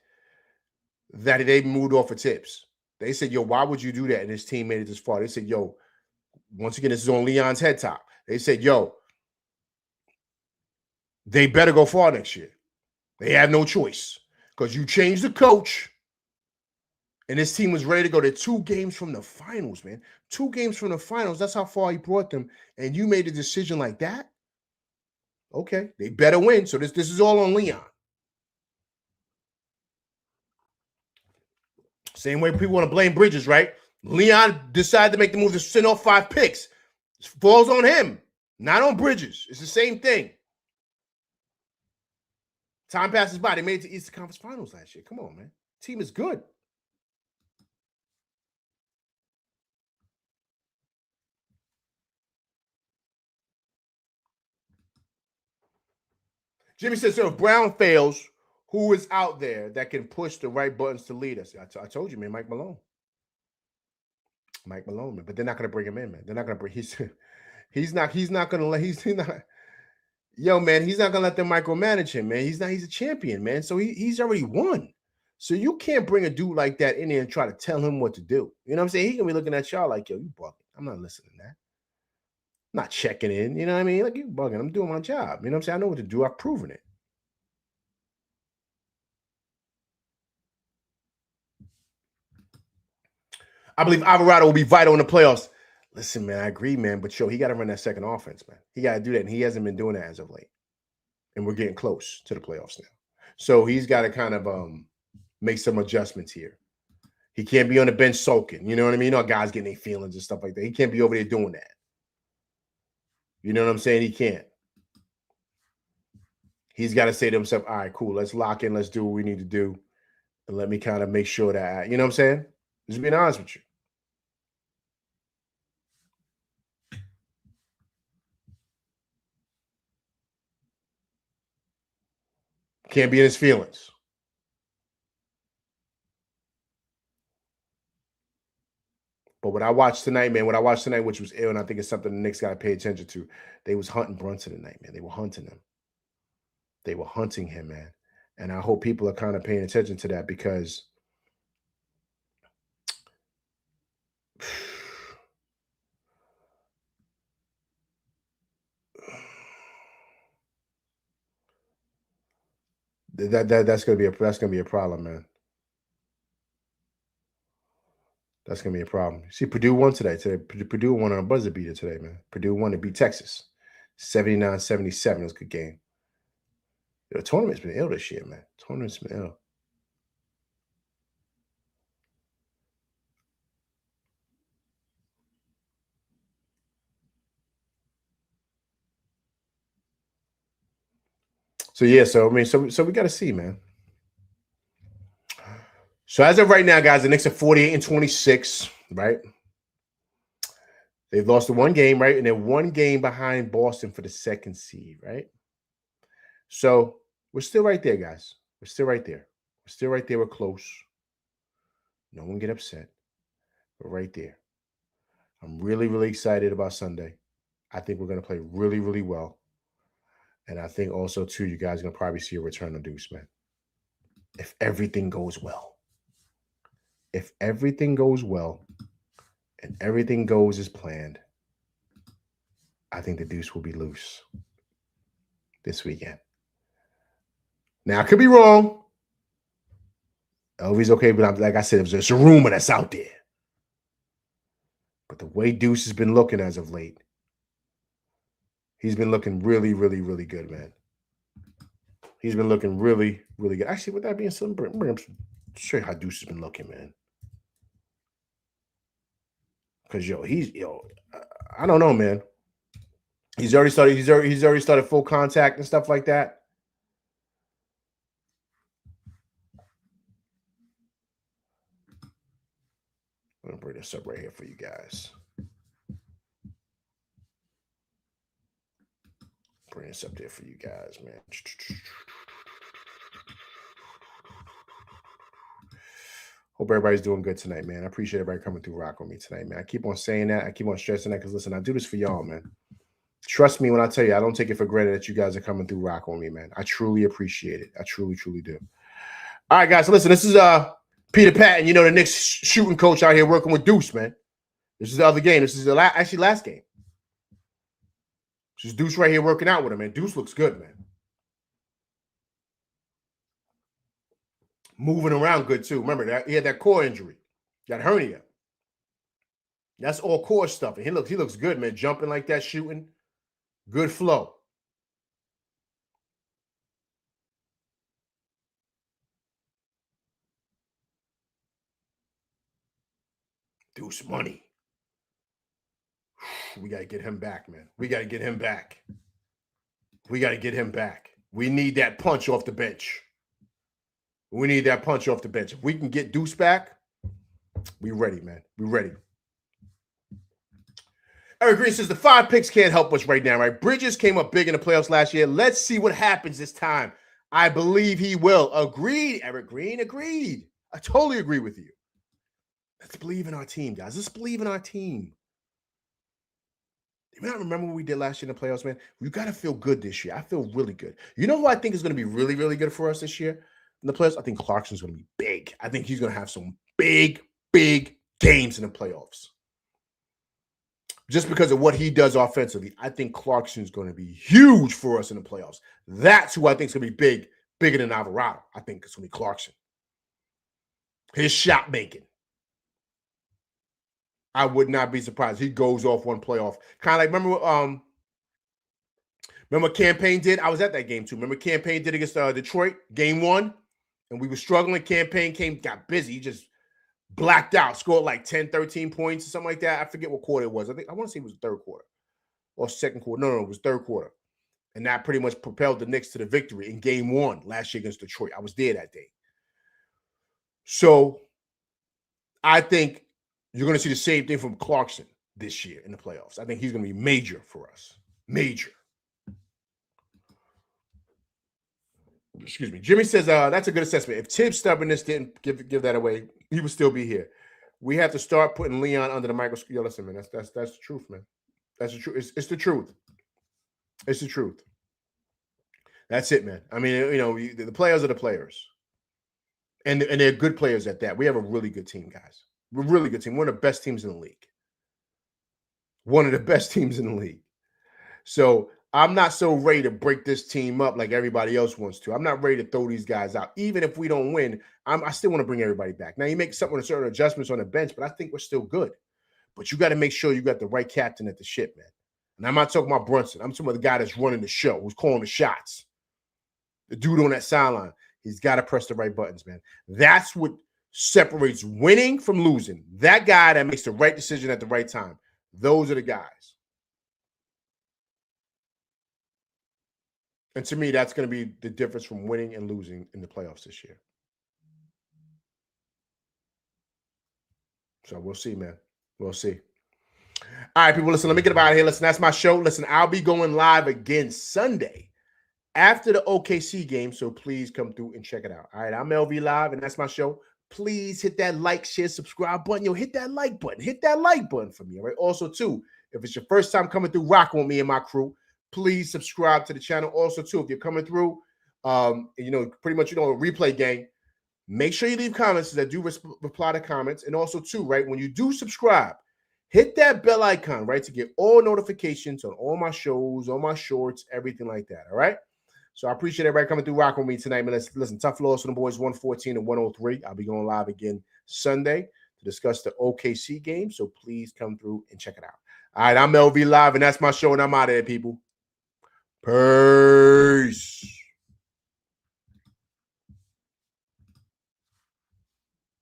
that they moved off of Tips. They said, yo, why would you do that? And his team made it this far. They said, yo, once again, this is on Leon's head top. They said, yo, they better go far next year. They have no choice because you changed the coach and this team was ready to go. They're 2 games from the finals, man. 2 games from the finals. That's how far he brought them. And you made a decision like that? Okay, they better win. So this is all on Leon. Same way people want to blame Bridges, right? Leon decided to make the move to send off 5 picks. It falls on him, not on Bridges. It's the same thing. Time passes by. They made it to Eastern Conference Finals last year. Come on, man. Team is good. Jimmy says, so if Brown fails, who is out there that can push the right buttons to lead us? I told you, man, Mike Malone. Mike Malone, man. But they're not going to bring him in, man. They're not going to bring he's not going to let he's not yo, man, he's not going to let them micromanage him, man. He's a champion, man. So he's already won. So you can't bring a dude like that in there and try to tell him what to do. You know what I'm saying? He can be looking at y'all like, yo, you bugging. I'm not listening to that. I'm not checking in. You know what I mean? Like, you bugging. I'm doing my job. You know what I'm saying? I know what to do. I've proven it. I believe Alvarado will be vital in the playoffs. Listen, man, I agree, man. But, he got to run that second offense, man. He got to do that, and he hasn't been doing that as of late. And we're getting close to the playoffs now. So he's got to kind of make some adjustments here. He can't be on the bench sulking. You know what I mean? You know, guys getting their feelings and stuff like that. He can't be over there doing that. You know what I'm saying? He can't. He's got to say to himself, all right, cool, let's lock in. Let's do what we need to do. And let me kind of make sure that, you know what I'm saying? Just being honest with you. Can't be in his feelings. But what I watched tonight, man, which was ill, and I think it's something the Knicks got to pay attention to, they was hunting Brunson tonight, man. They were hunting him. They were hunting him, man. And I hope people are kind of paying attention to that because that's gonna be a problem, man. That's gonna be a problem. See, Purdue won today. Purdue won on a buzzer beater today, man. Purdue won to beat Texas, 79-77. It was a good game. The tournament's been ill this year, man. Tournament's been ill. So yeah, so we got to see, man. So as of right now, guys, the Knicks are 48-26, right? They've lost the one game, right? And they're one game behind Boston for the second seed, right? So we're still right there, guys. We're still right there. We're still right there. We're close. No one get upset. We're right there. I'm really, really excited about Sunday. I think we're going to play really, really well. And I think also, too, you guys are going to probably see a return of Deuce, man. If everything goes well. If everything goes well and everything goes as planned, I think the Deuce will be loose this weekend. Now, I could be wrong. LV's okay, but like I said, there's a rumor that's out there. But the way Deuce has been looking as of late, he's been looking really, really, really good, man. He's been looking really, really good. Actually, with that being said, I'm show you how Deuce has been looking, man. Because I don't know, man. He's already started full contact and stuff like that. I'm gonna bring this up right here for you guys. Bring this up there for you guys, man. Hope everybody's doing good tonight, man. I appreciate everybody coming through rock with me tonight, man. I keep on saying that. I keep on stressing that because, listen, I do this for y'all, man. Trust me when I tell you, I don't take it for granted that you guys are coming through rock on me, man. I truly appreciate it. I truly, truly do. All right, guys. So listen, this is Peter Patton, the Knicks shooting coach out here working with Deuce, man. This is the other game. This is the last game. This is Deuce right here working out with him, man. Deuce looks good, man. Moving around good, too. Remember, that he had that core injury. That hernia. That's all core stuff. And he looks good, man. Jumping like that, shooting. Good flow. Deuce money. We got to get him back, man. We got to get him back. We got to get him back. We need that punch off the bench. We need that punch off the bench. If we can get Deuce back, we ready, man. We ready. Eric Green says the 5 picks can't help us right now, right? Bridges came up big in the playoffs last year. Let's see what happens this time. I believe he will. Agreed, Eric Green. Agreed. I totally agree with you. Let's believe in our team, guys. Let's believe in our team. You not remember what we did last year in the playoffs, man? We got to feel good this year. I feel really good. You know who I think is going to be really, really good for us this year in the playoffs? I think Clarkson's going to be big. I think he's going to have some big, big games in the playoffs. Just because of what he does offensively, I think Clarkson's going to be huge for us in the playoffs. That's who I think is going to be big, bigger than Alvarado. I think it's going to be Clarkson. His shot making. I would not be surprised. He goes off one playoff. Kind of like, remember what Campaign did? I was at that game too. Remember Campaign did against Detroit, game 1? And we were struggling. Campaign got busy. He just blacked out, scored like 10, 13 points or something like that. I forget what quarter it was. I want to say it was the third quarter or second quarter. No, it was third quarter. And that pretty much propelled the Knicks to the victory in game 1 last year against Detroit. I was there that day. So I think you're going to see the same thing from Clarkson this year in the playoffs. I think he's going to be major for us. Major. Excuse me. Jimmy says, that's a good assessment. If Tibbs' stubbornness didn't give that away, he would still be here. We have to start putting Leon under the microscope. Yo, listen, man, that's the truth, man. That's the truth. It's the truth. It's the truth. That's it, man. I mean, you know, the players are the players. And they're good players at that. We have a really good team, guys. We're a really good team. One of the best teams in the league. One of the best teams in the league. So I'm not so ready to break this team up like everybody else wants to. I'm not ready to throw these guys out. Even if we don't win, I still want to bring everybody back. Now, you make certain adjustments on the bench, but I think we're still good. But you got to make sure you got the right captain at the ship, man. And I'm not talking about Brunson. I'm talking about the guy that's running the show, who's calling the shots. The dude on that sideline. He's got to press the right buttons, man. That's what separates winning from losing. That guy that makes the right decision at the right time. Those are the guys. And to me, that's going to be the difference from winning and losing in the playoffs this year. So we'll see, man. We'll see. All right, people, listen, let me get out of here. Listen, that's my show. Listen, I'll be going live again Sunday after the OKC game, so please come through and check it out. All right, I'm LV Live, and that's my show. Please hit that like, share, subscribe button. Yo, hit that like button. Hit that like button for me, all right? Also, too, if it's your first time coming through rocking with me and my crew, please subscribe to the channel. Also, too, if you're coming through, you know, pretty much, you know, a replay game, make sure you leave comments, because I do reply to comments. And also, too, right, when you do subscribe, hit that bell icon, right, to get all notifications on all my shows, all my shorts, everything like that, all right? So I appreciate everybody coming through rocking with me tonight, man. Listen, tough loss for the boys, 114 and 103. I'll be going live again Sunday to discuss the OKC game, so please come through and check it out. All right, I'm LV Live, and that's my show, and I'm out of here, people. Peace.